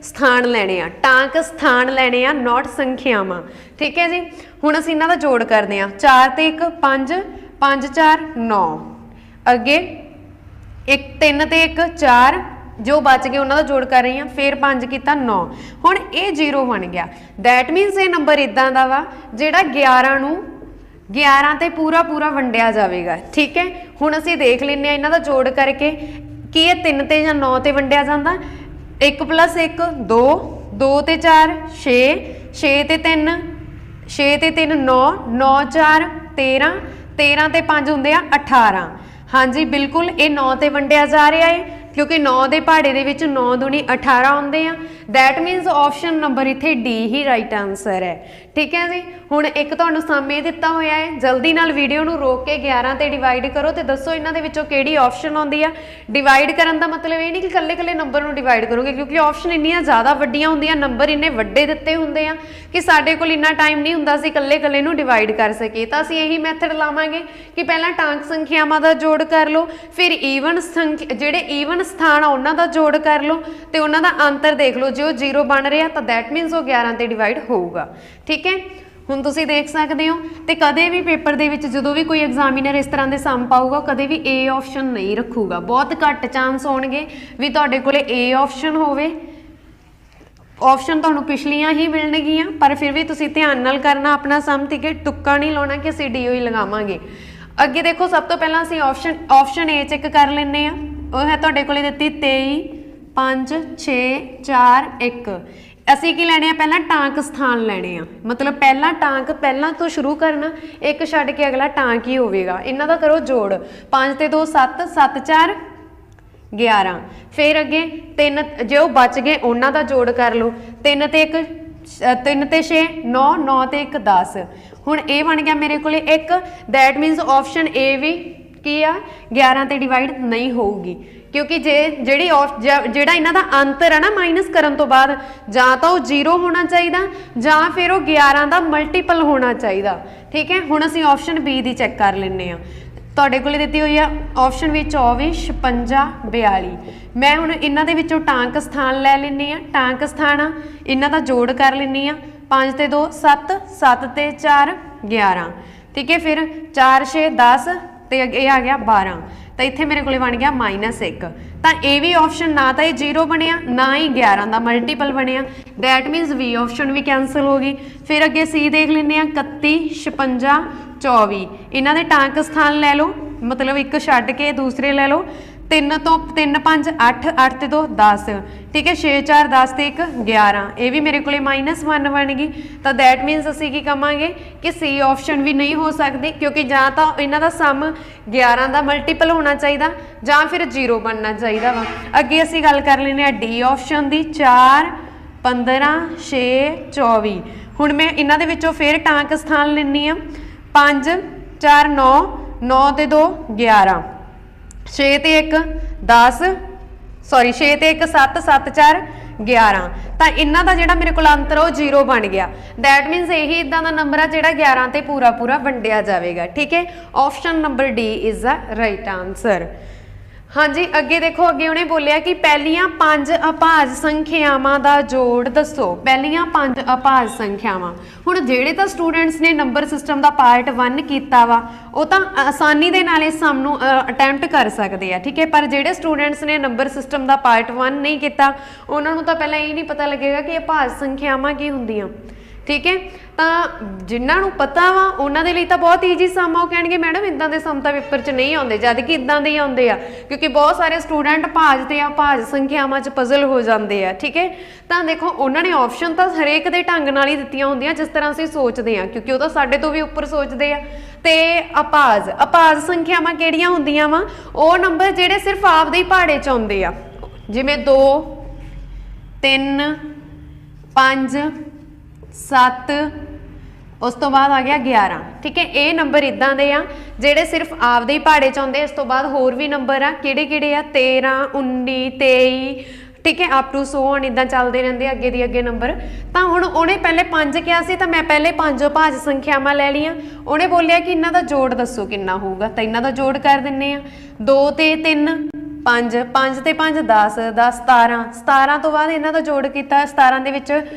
ਸਥਾਨ ਲੈਣੇ ਆ, ਟਾਂਕ ਸਥਾਨ ਲੈਣੇ ਆ, ਨੋਟ ਸੰਖਿਆਵਾਂ। ਠੀਕ ਹੈ ਜੀ, ਹੁਣ ਅਸੀਂ ਇਹਨਾਂ ਦਾ ਜੋੜ ਕਰਦੇ ਹਾਂ। 4 ਤੇ 1 5, 5 4 9। ਅੱਗੇ 3 ਤੇ 1 4, ਜੋ ਬਚ ਗਏ ਉਹਨਾਂ ਦਾ ਜੋੜ ਕਰ ਰਹੀ ਹਾਂ, ਫਿਰ 5 ਕੀਤਾ 9। ਹੁਣ ਇਹ 0 ਬਣ ਗਿਆ। ਦੈਟ ਮੀਨਸ ਇਹ ਨੰਬਰ ਇਦਾਂ ਦਾ ਵਾ ਜਿਹੜਾ 11 ਨੂੰ 11 ਤੇ ਪੂਰਾ ਵੰਡਿਆ ਜਾਵੇਗਾ। ਠੀਕ ਹੈ, ਹੁਣ ਅਸੀਂ ਦੇਖ ਲੈਂਦੇ ਹਾਂ ਇਹਨਾਂ ਦਾ ਜੋੜ ਕਰਕੇ ਕੀ ਇਹ 3 ਤੇ ਜਾਂ 9 ਤੇ ਵੰਡਿਆ ਜਾਂਦਾ। 1 + 1 2, 2 ਤੇ 4 6, 6 ਤੇ 3 6 ਤੇ 3 9, 9 4 13, 13 ਤੇ 5 ਹੁੰਦੇ ਆ 18। ਹਾਂਜੀ, ਬਿਲਕੁਲ ਇਹ 9 ਤੇ ਵੰਡਿਆ ਜਾ ਰਿਹਾ ਹੈ, ਕਿਉਂਕਿ 9 ਦੇ ਪਹਾੜੇ ਦੇ ਵਿੱਚ 9 ਦੂਣੀ 18 ਹੁੰਦੇ ਆ। ਦੈਟ ਮੀਨਸ ਆਪਸ਼ਨ ਨੰਬਰ ਇੱਥੇ ਡੀ ਹੀ ਰਾਈਟ ਆਨਸਰ ਹੈ। ਠੀਕ ਹੈ ਜੀ, ਹੁਣ ਇੱਕ ਤੁਹਾਨੂੰ ਸਮ ਇਹ ਦਿੱਤਾ ਹੋਇਆ ਹੈ, ਜਲਦੀ ਨਾਲ ਵੀਡੀਓ ਨੂੰ ਰੋਕ ਕੇ 11 ਤੇ ਡਿਵਾਈਡ ਕਰੋ ਤੇ ਦੱਸੋ ਇਹਨਾਂ ਦੇ ਵਿੱਚੋਂ ਕਿਹੜੀ ਆਪਸ਼ਨ ਆਉਂਦੀ ਆ। ਡਿਵਾਈਡ ਕਰਨ ਦਾ ਮਤਲਬ ਇਹ ਨਹੀਂ ਕਿ ਇਕੱਲੇ ਨੰਬਰ ਨੂੰ ਡਿਵਾਈਡ ਕਰੋਗੇ, ਕਿਉਂਕਿ ਆਪਸ਼ਨ ਇੰਨੀਆਂ ਜ਼ਿਆਦਾ ਵੱਡੀਆਂ ਹੁੰਦੀਆਂ, ਨੰਬਰ ਇੰਨੇ ਵੱਡੇ ਦਿੱਤੇ ਹੁੰਦੇ ਆ ਕਿ ਸਾਡੇ ਕੋਲ ਇੰਨਾ ਟਾਈਮ ਨਹੀਂ ਹੁੰਦਾ ਅਸੀਂ ਇਕੱਲੇ ਨੂੰ ਡਿਵਾਈਡ ਕਰ ਸਕੀਏ। ਤਾਂ ਅਸੀਂ ਇਹੀ ਮੈਥਡ ਲਾਵਾਂਗੇ ਕਿ ਪਹਿਲਾਂ ਟਾਂਕ ਸੰਖਿਆਵਾਂ ਦਾ ਜੋੜ ਕਰ ਲਓ, ਫਿਰ ਈਵਨ ਜਿਹੜੇ ਈਵਨ ਸਥਾਨ ਆ ਉਹਨਾਂ ਦਾ ਜੋੜ ਕਰ ਲਓ ਤੇ ਉਹਨਾਂ ਦਾ ਅੰਤਰ ਦੇਖ ਲਓ। ਜੇ ਉਹ 0 ਬਣ ਰਿਹਾ ਤਾਂ ਦੈਟ ਮੀਨਸ ਉਹ 11 ਤੇ ਡਿਵਾਈਡ ਹੋਊਗਾ। ਠੀਕ ਹੈ, ਹੁਣ ਤੁਸੀਂ ਦੇਖ ਸਕਦੇ ਹੋ। ਤੇ ਕਦੇ ਵੀ ਪੇਪਰ ਦੇ ਵਿੱਚ ਜਦੋਂ ਵੀ ਕੋਈ ਐਗਜ਼ਾਮੀਨਰ ਇਸ ਤਰ੍ਹਾਂ ਦੇ ਸਮ ਪਾਊਗਾ, ਕਦੇ ਵੀ ਏ ਆਪਸ਼ਨ ਨਹੀਂ ਰੱਖੂਗਾ। ਬਹੁਤ ਘੱਟ ਚਾਂਸ ਹੋਣਗੇ ਵੀ ਤੁਹਾਡੇ ਕੋਲੇ ਏ ਆਪਸ਼ਨ ਹੋਵੇ। ਆਪਸ਼ਨ ਤੁਹਾਨੂੰ ਪਿਛਲੀਆਂ ਹੀ ਮਿਲਣਗੀਆਂ, ਪਰ ਫਿਰ ਵੀ ਤੁਸੀਂ ਧਿਆਨ ਨਾਲ ਕਰਨਾ ਆਪਣਾ ਸਮ। ਠੀਕ ਹੈ, ਤੁੱਕਾ ਨਹੀਂ ਲਾਉਣਾ ਕਿ ਅਸੀਂ ਡੀਓ ਹੀ ਲਗਾਵਾਂਗੇ। ਅੱਗੇ ਦੇਖੋ, ਸਭ ਤੋਂ ਪਹਿਲਾਂ ਅਸੀਂ ਆਪਸ਼ਨ ਏ ਚੈੱਕ ਕਰ ਲੈਂਦੇ ਹਾਂ। ਉਹ ਹੈ ਤੁਹਾਡੇ ਕੋਲੇ ਦਿੱਤੀ 23 5 6 4 1। ਅਸੀਂ ਕੀ ਲੈਣੇ ਆ, ਪਹਿਲਾਂ ਟਾਂਕ ਸਥਾਨ ਲੈਣੇ ਆ, ਮਤਲਬ ਪਹਿਲਾ ਟਾਂਕ ਪਹਿਲਾਂ ਤੋਂ ਸ਼ੁਰੂ ਕਰਨਾ, ਇੱਕ ਛੱਡ ਕੇ ਅਗਲਾ ਟਾਂਕ ਹੀ ਹੋਵੇਗਾ। ਇਹਨਾਂ ਦਾ ਕਰੋ ਜੋੜ, 5 ਤੇ 2 7, 7 4 11। ਫਿਰ ਅੱਗੇ 3, ਜੇ ਉਹ ਬਚ ਗਏ ਉਹਨਾਂ ਦਾ ਜੋੜ ਕਰ ਲਓ। 3 ਤੇ 1 3 ਤੇ 6 9, 9 ਤੇ 1 10। ਹੁਣ ਇਹ ਬਣ ਗਿਆ ਮੇਰੇ ਕੋਲੇ 1। ਦੈਟ ਮੀਨਸ ਆਪਸ਼ਨ ਏ ਵੀ ਕੀ ਆ 11 ਤੇ ਡਿਵਾਈਡ ਨਹੀਂ ਹੋਊਗੀ क्योंकि ਜਿਹੜੀ ਜਿਹੜਾ ਇਹਨਾਂ ਦਾ ਅੰਤਰ ਹੈ ਨਾ ਮਾਈਨਸ ਕਰਨ ਤੋਂ ਬਾਅਦ ਜਾਂ ਤਾਂ ਉਹ 0 ਹੋਣਾ ਚਾਹੀਦਾ ਜਾਂ ਫਿਰ ਉਹ 11 ਦਾ ਮਲਟੀਪਲ ਹੋਣਾ ਚਾਹੀਦਾ। ਠੀਕ ਹੈ, ਹੁਣ ਅਸੀਂ ਆਪਸ਼ਨ ਬੀ ਦੀ ਚੈੱਕ ਕਰ ਲੈਂਦੇ ਹਾਂ। ਤੁਹਾਡੇ ਕੋਲੇ ਦਿੱਤੀ ਹੋਈ ਆ ਆਪਸ਼ਨ ਵੀ 24 56 42। ਮੈਂ ਹੁਣ ਇਹਨਾਂ ਦੇ ਵਿੱਚੋਂ ਟਾਂਕ ਸਥਾਨ ਲੈ ਲੈਂਦੀ ਆ। ਟਾਂਕ ਸਥਾਨ ਆ ਇਹਨਾਂ ਦਾ ਜੋੜ ਕਰ ਲੈਂਦੀ ਆ। 5 ਤੇ 2 7, 7 ਤੇ 4 11। ਠੀਕ ਹੈ, ਫਿਰ 4 6 10 ਤੇ ਇਹ ਆ ਗਿਆ 12। ਤਾਂ ਇੱਥੇ ਮੇਰੇ ਕੋਲੇ ਬਣ ਗਿਆ -1। ਤਾਂ ਇਹ ਵੀ ਆਪਸ਼ਨ ਨਾ ਤਾਂ ਇਹ 0 ਬਣਿਆ ਨਾ ਹੀ 11 ਦਾ ਮਲਟੀਪਲ ਬਣਿਆ। ਦੈਟ ਮੀਨਸ ਵੀ ਆਪਸ਼ਨ ਵੀ ਕੈਂਸਲ ਹੋ ਗਈ। ਫਿਰ ਅੱਗੇ ਸੀ ਦੇਖ ਲੈਂਦੇ ਆ 31 56 24। ਇਹਨਾਂ ਦੇ ਟਾਂਕ ਸਥਾਨ ਲੈ ਲਓ, ਮਤਲਬ ਇੱਕ ਛੱਡ ਕੇ ਦੂਸਰੇ ਲੈ ਲਓ। 3 ਤੋਂ 3 5 8, 8 ਤੇ 2 10। ਠੀਕ ਹੈ, 6 4 10 ਤੇ 1 11। ਇਹ ਵੀ ਮੇਰੇ ਕੋਲੇ -1 ਬਣ ਗਈ। ਤਾਂ ਦੈਟ ਮੀਨਸ ਅਸੀਂ ਕੀ ਕਵਾਂਗੇ ਕਿ ਸੀ ਆਪਸ਼ਨ ਵੀ ਨਹੀਂ ਹੋ ਸਕਦੀ ਕਿਉਂਕਿ ਜਾਂ ਤਾਂ ਇਹਨਾਂ ਦਾ ਸਮ 11 ਦਾ ਮਲਟੀਪਲ ਹੋਣਾ ਚਾਹੀਦਾ ਜਾਂ ਫਿਰ 0 ਬਣਨਾ ਚਾਹੀਦਾ ਵਾ। ਅੱਗੇ ਅਸੀਂ ਗੱਲ ਕਰ ਲੈਂਦੇ ਆ ਡੀ ਆਪਸ਼ਨ ਦੀ 4 15 6 24। ਹੁਣ ਮੈਂ ਇਹਨਾਂ ਦੇ ਵਿੱਚੋਂ ਫਿਰ ਟਾਂਕ ਸਥਾਨ ਲੈਂਦੀ ਆ। 5 4 9, 9 ਤੇ 2 11। 6 ਤੇ 1 10, ਸੌਰੀ 6 ਤੇ 1 7, 7 4 11। ਤਾਂ ਇਹਨਾਂ ਦਾ ਜਿਹੜਾ ਮੇਰੇ ਕੋਲ ਅੰਤਰ ਉਹ 0 ਬਣ ਗਿਆ। ਦੈਟ ਮੀਨਸ ਇਹੀ ਇਦਾਂ ਦਾ ਨੰਬਰ ਆ ਜਿਹੜਾ 11 ਤੇ ਪੂਰਾ ਵੰਡਿਆ ਜਾਵੇਗਾ। ਠੀਕ ਹੈ, option number D is the right answer. ਹਾਂਜੀ, ਅੱਗੇ ਦੇਖੋ, ਅੱਗੇ ਉਹਨੇ ਬੋਲਿਆ ਕਿ ਪਹਿਲੀਆਂ 5 ਅਭਾਜ ਸੰਖਿਆਵਾਂ ਦਾ ਜੋੜ ਦੱਸੋ। ਪਹਿਲੀਆਂ 5 ਅਭਾਜ ਸੰਖਿਆਵਾਂ। ਹੁਣ ਜਿਹੜੇ ਤਾਂ ਸਟੂਡੈਂਟਸ ਨੇ ਨੰਬਰ ਸਿਸਟਮ ਦਾ ਪਾਰਟ 1 ਕੀਤਾ ਵਾ ਉਹ ਤਾਂ ਆਸਾਨੀ ਦੇ ਨਾਲ ਇਸ ਸਮ ਨੂੰ ਅਟੈਂਪਟ ਕਰ ਸਕਦੇ ਆ। ਠੀਕ ਹੈ, ਪਰ ਜਿਹੜੇ ਸਟੂਡੈਂਟਸ ਨੇ ਨੰਬਰ ਸਿਸਟਮ ਦਾ ਪਾਰਟ 1 ਨਹੀਂ ਕੀਤਾ ਉਹਨਾਂ ਨੂੰ ਤਾਂ ਪਹਿਲਾਂ ਇਹ ਨਹੀਂ ਪਤਾ ਲੱਗੇਗਾ ਕਿ ਅਭਾਜ ਸੰਖਿਆਵਾਂ ਕੀ ਹੁੰਦੀਆਂ। ਠੀਕ ਹੈ, ਤਾਂ ਜਿਨ੍ਹਾਂ ਨੂੰ ਪਤਾ ਵਾ ਉਹਨਾਂ ਦੇ ਲਈ ਤਾਂ ਬਹੁਤ ਈਜ਼ੀ ਸਮ ਆ। ਉਹ ਕਹਿਣਗੇ ਮੈਡਮ ਇਦਾਂ ਦੇ ਸਮ ਤਾਂ ਪੇਪਰ 'ਚ ਨਹੀਂ ਆਉਂਦੇ, ਜਦ ਕਿ ਇਦਾਂ ਦੇ ਹੀ ਆਉਂਦੇ ਆ ਕਿਉਂਕਿ ਬਹੁਤ ਸਾਰੇ ਸਟੂਡੈਂਟ ਭਾਜ ਤੇ ਅਭਾਜ ਸੰਖਿਆਵਾਂ 'ਚ ਪਜ਼ਲ ਹੋ ਜਾਂਦੇ ਆ। ਠੀਕ ਹੈ, ਤਾਂ ਦੇਖੋ ਉਹਨਾਂ ਨੇ ਆਪਸ਼ਨ ਤਾਂ ਹਰੇਕ ਦੇ ਢੰਗ ਨਾਲ ਹੀ ਦਿੱਤੀਆਂ ਹੁੰਦੀਆਂ ਜਿਸ ਤਰ੍ਹਾਂ ਅਸੀਂ ਸੋਚਦੇ ਆ ਕਿਉਂਕਿ ਉਹ ਤਾਂ ਸਾਡੇ ਤੋਂ ਵੀ ਉੱਪਰ ਸੋਚਦੇ ਆ। ਤੇ ਅਭਾਜ ਸੰਖਿਆਵਾਂ ਕਿਹੜੀਆਂ ਹੁੰਦੀਆਂ ਵਾ? ਉਹ ਨੰਬਰ ਜਿਹੜੇ ਸਿਰਫ ਆਪਦੇ ਹੀ ਪਹਾੜੇ 'ਚ ਆਉਂਦੇ ਆ, ਜਿਵੇਂ 2 3 5 7, ਉਸ ਤੋਂ ਬਾਅਦ ਆ ਗਿਆ 11। ਠੀਕ ਹੈ, ਇਹ ਨੰਬਰ ਇਦਾਂ ਦੇ ਆ ਜਿਹੜੇ ਸਿਰਫ ਆਪਦੇ ਹੀ ਪਹਾੜੇ 'ਚ ਆਉਂਦੇ। ਇਸ ਤੋਂ ਬਾਅਦ ਹੋਰ ਵੀ ਨੰਬਰ ਆ, ਕਿਹੜੇ ਆ 13 19 23। ਠੀਕ ਹੈ, ਅਪ ਟੂ ਸੋ ਔਨ ਇਦਾਂ ਚੱਲਦੇ ਰਹਿੰਦੇ ਅੱਗੇ ਦੀ ਅੱਗੇ ਨੰਬਰ। ਤਾਂ ਹੁਣ ਉਹਨੇ ਪਹਿਲੇ 5 ਕਿਹਾ ਸੀ ਤਾਂ ਮੈਂ ਪਹਿਲੇ 5 ਭਾਜ ਸੰਖਿਆਵਾਂ ਲੈ ਲਈਆਂ। ਉਹਨੇ ਬੋਲਿਆ ਕਿ ਇਹਨਾਂ ਦਾ ਜੋੜ ਦੱਸੋ ਕਿੰਨਾ ਹੋਊਗਾ, ਤਾਂ ਇਹਨਾਂ ਦਾ ਜੋੜ ਕਰ ਦਿੰਨੇ ਆ। 2 ਤੇ 3 5, 5 ਤੇ 5 10, 10 17। 17 ਤੋਂ ਬਾਅਦ ਇਹਨਾਂ ਦਾ ਜੋੜ ਕੀਤਾ, 17 ਦੇ ਵਿੱਚ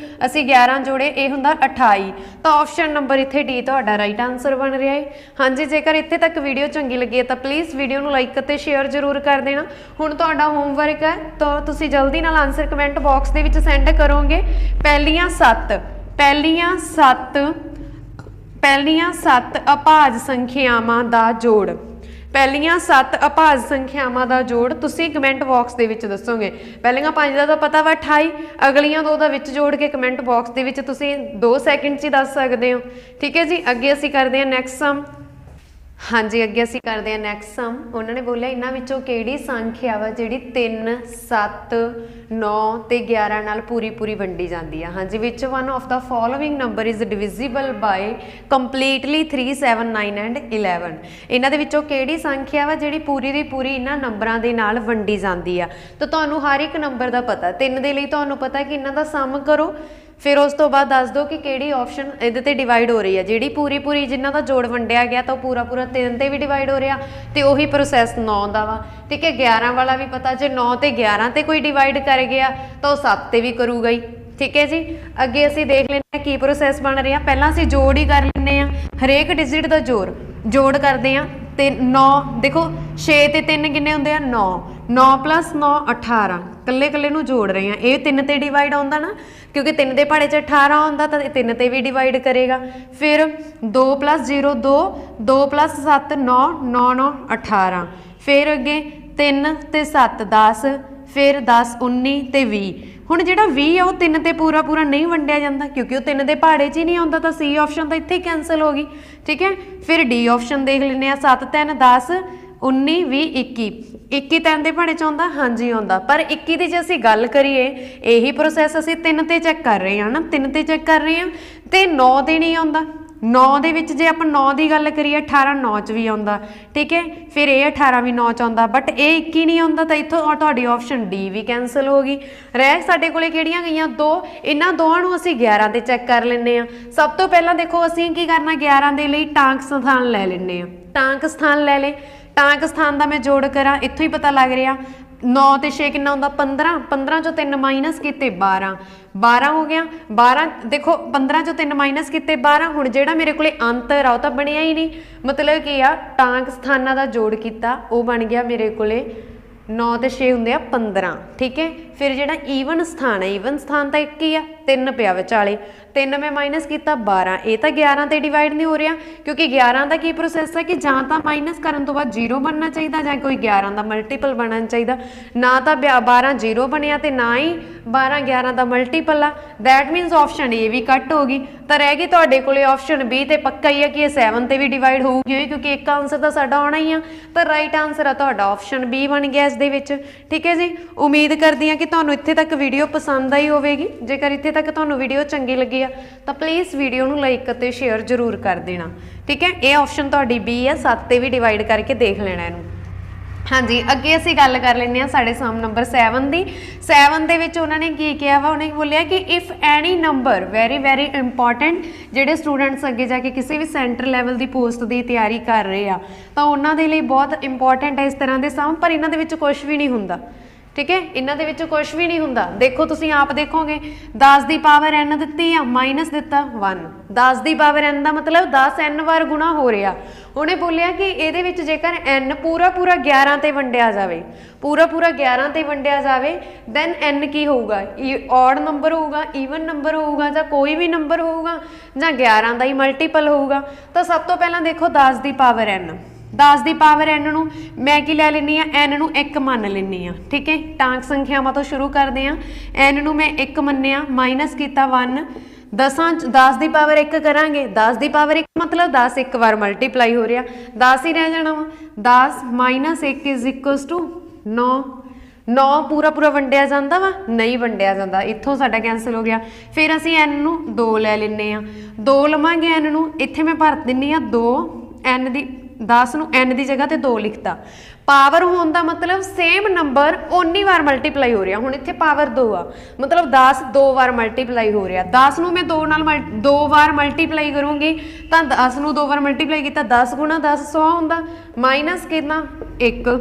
ਅਸੀਂ 11 ਜੋੜੇ, ਇਹ ਹੁੰਦਾ 28। ਤਾਂ ਆਪਸ਼ਨ ਨੰਬਰ ਇੱਥੇ ਡੀ ਤੁਹਾਡਾ ਰਾਈਟ ਆਨਸਰ ਬਣ ਰਿਹਾ ਹੈ। ਹਾਂਜੀ, ਜੇਕਰ ਇੱਥੇ ਤੱਕ ਵੀਡੀਓ ਚੰਗੀ ਲੱਗੀ ਹੈ ਤਾਂ ਪਲੀਜ਼ ਵੀਡੀਓ ਨੂੰ ਲਾਈਕ ਅਤੇ ਸ਼ੇਅਰ ਜ਼ਰੂਰ ਕਰ ਦੇਣਾ। ਹੁਣ ਤੁਹਾਡਾ ਹੋਮਵਰਕ ਹੈ ਤਾਂ ਤੁਸੀਂ ਜਲਦੀ ਨਾਲ ਆਨਸਰ ਕਮੈਂਟ ਬਾਕਸ ਦੇ ਵਿੱਚ ਸੈਂਡ ਕਰੋਗੇ। ਪਹਿਲੀਆਂ 7 ਅਭਾਜ ਸੰਖਿਆਵਾਂ ਦਾ ਜੋੜ। ਪਹਿਲੀਆਂ 7 ਅਭਾਜ ਸੰਖਿਆਵਾਂ ਦਾ ਜੋੜ ਤੁਸੀਂ ਕਮੈਂਟ ਬਾਕਸ ਦੇ ਵਿੱਚ ਦੱਸੋਗੇ। ਪਹਿਲੀਆਂ 5 ਦਾ ਤਾਂ ਪਤਾ ਵਾ 28, ਅਗਲੀਆਂ 2 ਦਾ ਵਿੱਚ ਜੋੜ ਕੇ ਕਮੈਂਟ ਬਾਕਸ ਦੇ ਵਿੱਚ ਤੁਸੀਂ 2 ਸੈਕਿੰਡ 'ਚ ਹੀ ਦੱਸ ਸਕਦੇ ਹੋ। ਠੀਕ ਹੈ ਜੀ, ਅੱਗੇ ਅਸੀਂ ਕਰਦੇ ਹਾਂ ਨੈਕਸਟ ਸਮ। ਹਾਂਜੀ, ਅੱਗੇ ਅਸੀਂ ਕਰਦੇ ਹਾਂ ਨੈਕਸਟ ਸਮ। ਉਹਨਾਂ ਨੇ ਬੋਲਿਆ ਇਹਨਾਂ ਵਿੱਚੋਂ ਕਿਹੜੀ ਸੰਖਿਆ ਵਾ ਜਿਹੜੀ 3 7 9 ਤੇ 11 ਨਾਲ ਪੂਰੀ ਵੰਡੀ ਜਾਂਦੀ ਆ। ਹਾਂਜੀ, ਵਿਚ one of the following number is divisible by completely 3 7 9 and 11। ਇਹਨਾਂ ਦੇ ਵਿੱਚੋਂ ਕਿਹੜੀ ਸੰਖਿਆ ਵਾ ਜਿਹੜੀ ਪੂਰੀ ਦੀ ਪੂਰੀ ਇਹਨਾਂ ਨੰਬਰਾਂ ਦੇ ਨਾਲ ਵੰਡੀ ਜਾਂਦੀ ਆ। ਤਾਂ ਤੁਹਾਨੂੰ ਹਰ ਇੱਕ ਨੰਬਰ ਦਾ ਪਤਾ। 3 ਦੇ ਲਈ ਤੁਹਾਨੂੰ ਪਤਾ ਕਿ ਇਹਨਾਂ ਦਾ ਸਮ ਕਰੋ, ਫਿਰ ਉਸ ਤੋਂ ਬਾਅਦ ਦੱਸ ਦਿਓ ਕਿ ਕਿਹੜੀ ਆਪਸ਼ਨ ਇਹਦੇ ਤੇ ਡਿਵਾਈਡ ਹੋ ਰਹੀ ਹੈ। ਜਿਹੜੀ ਪੂਰੀ ਜਿਨ੍ਹਾਂ ਦਾ ਜੋੜ ਵੰਡਿਆ ਗਿਆ ਤਾਂ ਉਹ ਪੂਰਾ 3 ਤੇ ਵੀ ਡਿਵਾਈਡ ਹੋ ਰਿਹਾ ਤੇ ਉਹੀ ਪ੍ਰੋਸੈਸ 9 ਦਾ ਵਾ। ਠੀਕ ਹੈ, 11 ਵਾਲਾ ਵੀ ਪਤਾ, ਜੇ 9 ਤੇ 11 ਤੇ ਕੋਈ ਡਿਵਾਈਡ ਕਰ ਗਿਆ ਤਾਂ ਉਹ 7 ਤੇ ਵੀ ਕਰੂਗਾ ਹੀ। ਠੀਕ ਹੈ ਜੀ, ਅੱਗੇ ਅਸੀਂ ਦੇਖ ਲੈਂਦੇ ਹਾਂ ਕੀ ਪ੍ਰੋਸੈਸ ਬਣ ਰਿਹਾ। ਪਹਿਲਾਂ ਅਸੀਂ ਜੋੜ ਹੀ ਕਰ ਲੈਂਦੇ ਹਾਂ, ਹਰੇਕ ਡਿਜਿਟ ਦਾ ਜੋੜ ਕਰਦੇ ਹਾਂ। ਤੇ 9 ਦੇਖੋ 6 ਤੇ 3 ਕਿੰਨੇ ਹੁੰਦੇ ਆ 9, 9 + 9 18। ਕੱਲੇ ਨੂੰ ਜੋੜ ਰਹੇ ਆ। ਇਹ 3 ਤੇ ਡਿਵਾਈਡ ਆਉਂਦਾ ਨਾ ਕਿਉਂਕਿ 3 ਦੇ ਪਹਾੜੇ 'ਚ 18 ਆਉਂਦਾ ਤਾਂ 3 ਤੇ ਵੀ ਡਿਵਾਈਡ ਕਰੇਗਾ। ਫਿਰ 2 + 0 2, 2 + 7 9, 9 9 18। ਫਿਰ ਅੱਗੇ 3 ਤੇ 7 10, ਫਿਰ 10 19 ਤੇ 20। ਹੁਣ ਜਿਹੜਾ 20 ਆ ਉਹ 3 ਤੇ ਪੂਰਾ ਨਹੀਂ ਵੰਡਿਆ ਜਾਂਦਾ ਕਿਉਂਕਿ ਉਹ 3 ਦੇ ਪਹਾੜੇ 'ਚ ਹੀ ਨਹੀਂ ਆਉਂਦਾ, ਤਾਂ ਸੀ ਆਪਸ਼ਨ ਤਾਂ ਇੱਥੇ ਹੀ ਕੈਂਸਲ ਹੋ ਗਈ। ਠੀਕ ਹੈ, ਫਿਰ ਡੀ ਆਪਸ਼ਨ ਦੇਖ ਲੈਂਦੇ ਆ। 7 3 10 19 20 21। 21 3 ਦੇ ਪਹਾੜੇ 'ਚ ਆਉਂਦਾ? ਹਾਂਜੀ ਆਉਂਦਾ, ਪਰ 21 ਦੀ ਜੇ ਅਸੀਂ ਗੱਲ ਕਰੀਏ ਇਹੀ ਪ੍ਰੋਸੈਸ ਅਸੀਂ 3 ਤੇ ਚੈੱਕ ਕਰ ਰਹੇ ਹਾਂ ਨਾ, 3 ਤੇ ਚੈੱਕ ਕਰ ਰਹੇ ਹਾਂ ਤੇ 9 ਤੇ ਨਹੀਂ ਆਉਂਦਾ। 9 ਦੇ ਵਿੱਚ ਜੇ ਆਪਾਂ 9 ਦੀ ਗੱਲ ਕਰੀਏ 18 9 ਚ ਵੀ ਆਉਂਦਾ, ਠੀਕ ਹੈ। ਫਿਰ ਇਹ 18 ਵੀ 9 ਚ ਆਉਂਦਾ, ਬਟ ਇਹ 21 ਨਹੀਂ ਆਉਂਦਾ, ਤਾਂ ਇੱਥੋਂ ਤੁਹਾਡੀ ਆਪਸ਼ਨ ਡੀ ਵੀ ਕੈਂਸਲ ਹੋ ਗਈ। ਰਹਿ ਸਾਡੇ ਕੋਲੇ ਕਿਹੜੀਆਂ ਗਈਆਂ 2, ਇਹਨਾਂ ਦੋਵਾਂ ਨੂੰ ਅਸੀਂ 11 ਤੇ ਚੈੱਕ ਕਰ ਲੈਂਦੇ ਹਾਂ। ਸਭ ਤੋਂ ਪਹਿਲਾਂ ਦੇਖੋ ਅਸੀਂ ਕੀ ਕਰਨਾ, 11 ਦੇ ਲਈ ਟਾਂਕ ਸਥਾਨ ਲੈ ਲੈਂਦੇ ਹਾਂ। ਟਾਂਕ ਸਥਾਨ ਲੈ ਲਏ, ਟਾਂਕ ਸਥਾਨ ਦਾ ਮੈਂ ਜੋੜ ਕਰਾਂ, ਇੱਥੋਂ ਹੀ ਪਤਾ ਲੱਗ ਰਿਹਾ 9 ਤੇ 6 ਕਿੰਨਾ ਹੁੰਦਾ 15, 15 ਚੋਂ 3 ਮਾਈਨਸ ਕੀਤੇ 12, 12 ਹੋ ਗਿਆ। 12 ਦੇਖੋ 15 ਚੋਂ 3 ਮਾਈਨਸ ਕੀਤੇ 12, ਹੁਣ ਜਿਹੜਾ ਮੇਰੇ ਕੋਲੇ ਅੰਤਰ ਆ ਉਹ ਤਾਂ ਬਣਿਆ ਹੀ ਨਹੀਂ, ਮਤਲਬ ਕੀ ਆ ਟਾਂਕ ਸਥਾਨਾਂ ਦਾ ਜੋੜ ਕੀਤਾ, ਉਹ ਬਣ ਗਿਆ ਮੇਰੇ ਕੋਲੇ 9 ਤੇ 6 ਹੁੰਦੇ ਆ 15, ਠੀਕ ਹੈ। ਫਿਰ ਜਿਹੜਾ ਈਵਨ ਸਥਾਨ ਹੈ, ਈਵਨ ਸਥਾਨ ਤਾਂ ਇੱਕ ਹੀ ਆ, 3 ਪਿਆ ਵਿਚਾਲੇ, 3 ਮੈਂ ਮਾਈਨਸ ਕੀਤਾ 12, ਇਹ ਤਾਂ 11 ਤੇ ਡਿਵਾਈਡ ਨਹੀਂ ਹੋ ਰਿਹਾ, ਕਿਉਂਕਿ 11 ਦਾ ਕੀ ਪ੍ਰੋਸੈਸ ਹੈ ਕਿ ਜਾਂ ਤਾਂ ਮਾਈਨਸ ਕਰਨ ਤੋਂ ਬਾਅਦ 0 ਬਣਨਾ ਚਾਹੀਦਾ ਜਾਂ ਕੋਈ 11 ਦਾ ਮਲਟੀਪਲ ਬਣਨਾ ਚਾਹੀਦਾ, ਨਾ ਤਾਂ 12 0 ਬਣਿਆ ਤੇ ਨਾ ਹੀ 12 11 ਦਾ ਮਲਟੀਪਲ ਆ। ਦੈਟ ਮੀਨਸ ਆਪਸ਼ਨ ਏ ਵੀ ਕੱਟ ਹੋ ਗਈ, ਤਾਂ ਰਹਿ ਗਈ ਤੁਹਾਡੇ ਕੋਲੇ ਆਪਸ਼ਨ ਬੀ, ਤੇ ਪੱਕਾ ਹੀ ਹੈ ਕਿ ਇਹ 7 ਤੇ ਵੀ ਡਿਵਾਈਡ ਹੋਊਗੀ ਕਿਉਂਕਿ ਇੱਕ ਆਨਸਰ ਤਾਂ ਸਾਡਾ ਆਉਣਾ ਹੀ ਆ, ਤਾਂ ਰਾਈਟ ਆਨਸਰ ਆ ਤੁਹਾਡਾ ਆਪਸ਼ਨ ਬੀ ਬਣ ਗਿਆ ਇਸ ਦੇ ਵਿੱਚ, ਠੀਕ ਹੈ ਜੀ। ਉਮੀਦ ਕਰਦੀ ਹਾਂ ਕਿ ਤੁਹਾਨੂੰ ਇੱਥੇ ਤੱਕ ਵੀਡੀਓ ਪਸੰਦ ਆਈ ਹੋਵੇਗੀ। ਜੇਕਰ ਇੱਥੇ ਤੱਕ ਤੁਹਾਨੂੰ ਵੀਡੀਓ ਚੰਗੀ ਲੱਗੀ ਆ ਤਾਂ ਪਲੀਜ਼ ਵੀਡੀਓ ਨੂੰ ਲਾਈਕ ਅਤੇ ਸ਼ੇਅਰ ਜ਼ਰੂਰ ਕਰ ਦੇਣਾ, ਠੀਕ ਹੈ। ਇਹ ਆਪਸ਼ਨ ਤੁਹਾਡੀ ਬੀ ਹੈ, 7 ਤੇ ਵੀ ਡਿਵਾਈਡ ਕਰਕੇ ਦੇਖ ਲੈਣਾ ਇਹਨੂੰ। ਹਾਂਜੀ, ਅੱਗੇ ਅਸੀਂ ਗੱਲ ਕਰ ਲੈਂਦੇ ਹਾਂ ਸਾਡੇ ਸਮ ਨੰਬਰ 7 ਦੀ। 7 ਦੇ ਵਿੱਚ ਉਹਨਾਂ ਨੇ ਕੀ ਕਿਹਾ ਵਾ, ਉਹਨੇ ਬੋਲਿਆ ਕਿ if any number, very very important, ਜਿਹੜੇ ਸਟੂਡੈਂਟਸ ਅੱਗੇ ਜਾ ਕੇ ਕਿਸੇ ਵੀ ਸੈਂਟਰ ਲੈਵਲ ਦੀ ਪੋਸਟ ਦੀ ਤਿਆਰੀ ਕਰ ਰਹੇ ਆ ਤਾਂ ਉਹਨਾਂ ਦੇ ਲਈ ਬਹੁਤ ਇੰਪੋਰਟੈਂਟ ਹੈ ਇਸ ਤਰ੍ਹਾਂ ਦੇ ਸਮ, ਪਰ ਇਹਨਾਂ ਦੇ ਵਿੱਚ ਕੁਝ ਵੀ ਨਹੀਂ ਹੁੰਦਾ, ਠੀਕ ਹੈ। ਇਹਨਾਂ ਦੇ ਵਿੱਚ ਕੁਝ ਵੀ ਨਹੀਂ ਹੁੰਦਾ। ਦੇਖੋ ਤੁਸੀਂ ਆਪ ਦੇਖੋਗੇ 10 ਦੀ ਪਾਵਰ n ਦਿੱਤੀ ਆ, ਮਾਈਨਸ ਦਿੱਤਾ 1, 10 ਦੀ ਪਾਵਰ n ਦਾ ਮਤਲਬ 10 n ਵਾਰ ਗੁਣਾ ਹੋ ਰਿਹਾ। ਉਹਨੇ ਬੋਲਿਆ ਕਿ ਇਹਦੇ ਵਿੱਚ ਜੇਕਰ n ਪੂਰਾ 11 ਤੇ ਵੰਡਿਆ ਜਾਵੇ, ਪੂਰਾ 11 ਤੇ ਵੰਡਿਆ ਜਾਵੇ, ਦੈਨ n ਕੀ ਹੋਊਗਾ, ਔਡ ਨੰਬਰ ਹੋਊਗਾ, ਈਵਨ ਨੰਬਰ ਹੋਊਗਾ, ਜਾਂ ਕੋਈ ਵੀ ਨੰਬਰ ਹੋਊਗਾ, ਜਾਂ 11 ਦਾ ਹੀ ਮਲਟੀਪਲ ਹੋਊਗਾ। ਤਾਂ ਸਭ ਤੋਂ ਪਹਿਲਾਂ ਦੇਖੋ 10 ਦੀ ਪਾਵਰ n, 10 ਦੀ ਪਾਵਰ n ਨੂੰ ਮੈਂ ਕੀ ਲੈ ਲੈਂਦੀ ਹਾਂ, n ਨੂੰ 1 ਮੰਨ ਲੈਂਦੀ ਹਾਂ, ਠੀਕ ਹੈ। ਟਾਂਕ ਸੰਖਿਆਵਾਂ ਤੋਂ ਸ਼ੁਰੂ ਕਰਦੇ ਹਾਂ। n ਨੂੰ ਮੈਂ 1 ਮੰਨਿਆ, ਮਾਈਨਸ ਕੀਤਾ 1, 10 ਦੀ ਪਾਵਰ 1 ਕਰਾਂਗੇ, 10 ਦੀ ਪਾਵਰ 1 ਮਤਲਬ 10 ਇੱਕ ਵਾਰ ਮਲਟੀਪਲਾਈ ਹੋ ਰਿਹਾ, 10 ਹੀ ਰਹਿ ਜਾਣਾ ਵਾ। 10 ਮਾਈਨਸ 1 ਇਜ਼ ਇਕੁਅਲਸ ਟੂ 9, 9 ਪੂਰਾ ਵੰਡਿਆ ਜਾਂਦਾ ਵਾ, ਨਹੀਂ ਵੰਡਿਆ ਜਾਂਦਾ, ਇੱਥੋਂ ਸਾਡਾ ਕੈਂਸਲ ਹੋ ਗਿਆ। ਫਿਰ ਅਸੀਂ n ਨੂੰ 2 ਲੈ ਲੈਂਦੇ ਹਾਂ, 2 ਲਵਾਂਗੇ n ਨੂੰ, ਇੱਥੇ ਮੈਂ ਭਰ ਦਿੰਦੀ ਹਾਂ 2, n ਦੀ 10 ਨੂੰ n ਦੀ ਜਗ੍ਹਾ ਤੇ 2 ਲਿਖਤਾ। ਪਾਵਰ ਹੋਣ ਦਾ ਮਤਲਬ ਸੇਮ ਨੰਬਰ ਓਨੀ ਵਾਰ ਮਲਟੀਪਲਾਈ ਹੋ ਰਿਹਾ, ਹੁਣ ਇੱਥੇ ਪਾਵਰ 2 ਆ, ਮਤਲਬ 10 2 ਵਾਰ ਮਲਟੀਪਲਾਈ ਹੋ ਰਿਹਾ। 10 ਨੂੰ ਮੈਂ 2 ਨਾਲ 2 ਵਾਰ ਮਲਟੀਪਲਾਈ ਕਰੂੰਗੀ ਤਾਂ 10 ਨੂੰ 2 ਵਾਰ ਮਲਟੀਪਲਾਈ ਕੀਤਾ 10 ਗੁਣਾ 10 100 ਹੁੰਦਾ, ਮਾਈਨਸ ਕਿੰਨਾ 1,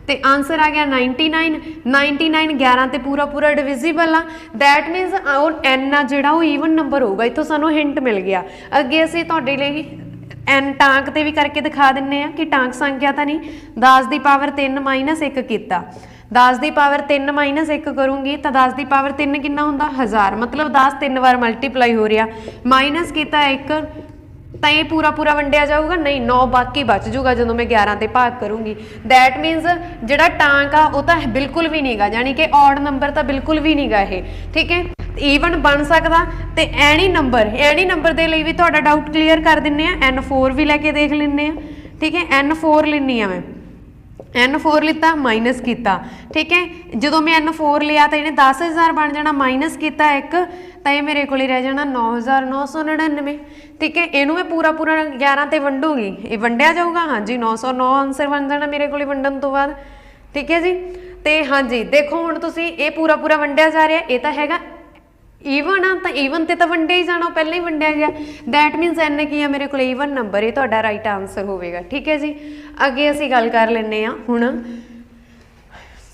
ਤੇ ਆਨਸਰ ਆ ਗਿਆ 99। 99 11 ਤੇ ਪੂਰਾ ਡਿਵਿਜ਼ੀਬਲ ਆ, ਦੈਟ ਮੀਨਸ ਉਹ n ਆ ਜਿਹੜਾ ਉਹ ਈਵਨ ਨੰਬਰ ਹੋਊਗਾ। ਇੱਥੋਂ ਸਾਨੂੰ ਹਿੰਟ ਮਿਲ ਗਿਆ। ਅੱਗੇ ਅਸੀਂ ਤੁਹਾਡੇ ਲਈ n ਟਾਂਕ ਤੇ ਵੀ ਕਰਕੇ ਦਿਖਾ ਦਿੰਨੇ ਆ ਕਿ ਟਾਂਕ ਸੰਖਿਆ ਤਾਂ ਨਹੀਂ। 10 ਦੀ ਪਾਵਰ 3 ਮਾਈਨਸ 1 ਕੀਤਾ, 10 ਦੀ ਪਾਵਰ 3 ਮਾਈਨਸ 1 ਕਰੂੰਗੀ ਤਾਂ 10 ਦੀ ਪਾਵਰ 3 ਕਿੰਨਾ ਹੁੰਦਾ 1000, ਮਤਲਬ 10 3 ਵਾਰ ਮਲਟੀਪਲਾਈ ਹੋ ਰਿਹਾ। ਮਾਈਨਸ ਕੀਤਾ 1 ਤਾਂ ਇਹ ਪੂਰਾ ਵੰਡਿਆ ਜਾਊਗਾ, ਨਹੀਂ 9 ਬਾਕੀ ਬਚ ਜੂਗਾ ਜਦੋਂ ਮੈਂ 11 ਤੇ ਭਾਗ ਕਰੂੰਗੀ। ਦੈਟ ਮੀਨਸ ਜਿਹੜਾ ਟਾਂਕ ਆ ਉਹ ਤਾਂ ਬਿਲਕੁਲ ਵੀ ਨਹੀਂਗਾ, ਯਾਨੀ ਕਿ ਔਡ ਨੰਬਰ ਤਾਂ ਬਿਲਕੁਲ ਵੀ ਨਹੀਂਗਾ ਇਹ, ਠੀਕ ਹੈ। ਈਵਨ ਬਣ ਸਕਦਾ ਤੇ ਐਨੀ ਨੰਬਰ ਦੇ ਲਈ ਵੀ ਤੁਹਾਡਾ ਡਾਊਟ ਕਲੀਅਰ ਕਰ ਦਿੰਨੇ ਆ। n4 ਵੀ ਲੈ ਕੇ ਦੇਖ ਲੈਂਦੇ ਆ, ਠੀਕ ਹੈ। n4 ਲੈਣੀ ਆ ਮੈਂ, n4 ਲਿੱਤਾ, ਮਾਈਨਸ ਕੀਤਾ, ਠੀਕ ਹੈ। ਜਦੋਂ ਮੈਂ n4 ਲਿਆ ਤਾਂ ਇਹਨੇ 10000 ਬਣ ਜਾਣਾ, ਮਾਈਨਸ ਕੀਤਾ 1 ਤਾਂ ਇਹ ਮੇਰੇ ਕੋਲ ਹੀ ਰਹਿ ਜਾਣਾ 9999, ਠੀਕ ਹੈ। ਇਹਨੂੰ ਮੈਂ ਪੂਰਾ 11 ਤੇ ਵੰਡੂਗੀ, ਇਹ ਵੰਡਿਆ ਜਾਊਗਾ, ਹਾਂਜੀ 909 ਆਨਸਰ ਬਣ ਜਾਣਾ ਮੇਰੇ ਕੋਲ ਵੰਡਣ ਤੋਂ ਬਾਅਦ, ਠੀਕ ਹੈ ਜੀ। ਤੇ ਹਾਂਜੀ ਦੇਖੋ ਹੁਣ ਤੁਸੀਂ ਇਹ ਪੂਰਾ ਵੰਡਿਆ ਜਾ ਰਿਹਾ, ਇਹ ਤਾਂ ਹੈਗਾ ਈਵਨ ਆ, ਤਾਂ ਈਵਨ ਤੇ ਤਾਂ ਵੰਡਿਆ ਹੀ ਜਾਣਾ, ਪਹਿਲਾਂ ਹੀ ਵੰਡਿਆ ਗਿਆ। ਦੈਟ ਮੀਨਸ n ਕੀ ਆ ਮੇਰੇ ਕੋਲ ਈਵਨ ਨੰਬਰ, ਇਹ ਤੁਹਾਡਾ ਰਾਈਟ ਆਨਸਰ ਹੋਵੇਗਾ, ਠੀਕ ਹੈ ਜੀ। ਅੱਗੇ ਅਸੀਂ ਗੱਲ ਕਰ ਲੈਂਦੇ ਹਾਂ ਹੁਣ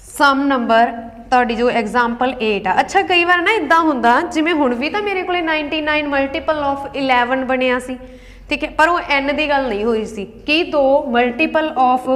ਸਮ ਨੰਬਰ ਤੁਹਾਡੀ ਜੋ ਐਗਜ਼ਾਮਪਲ 8 ਆ। ਅੱਛਾ ਕਈ ਵਾਰ ਨਾ ਇਦਾਂ ਹੁੰਦਾ, ਜਿਵੇਂ ਹੁਣ ਵੀ ਤਾਂ ਮੇਰੇ ਕੋਲੇ 99 ਮਲਟੀਪਲ ਆਫ 11 ਬਣਿਆ ਸੀ, ਠੀਕ ਹੈ, ਪਰ ਉਹ n ਦੀ ਗੱਲ ਨਹੀਂ ਹੋਈ ਸੀ। ਕੀ 2 ਮਲਟੀਪਲ ਆਫ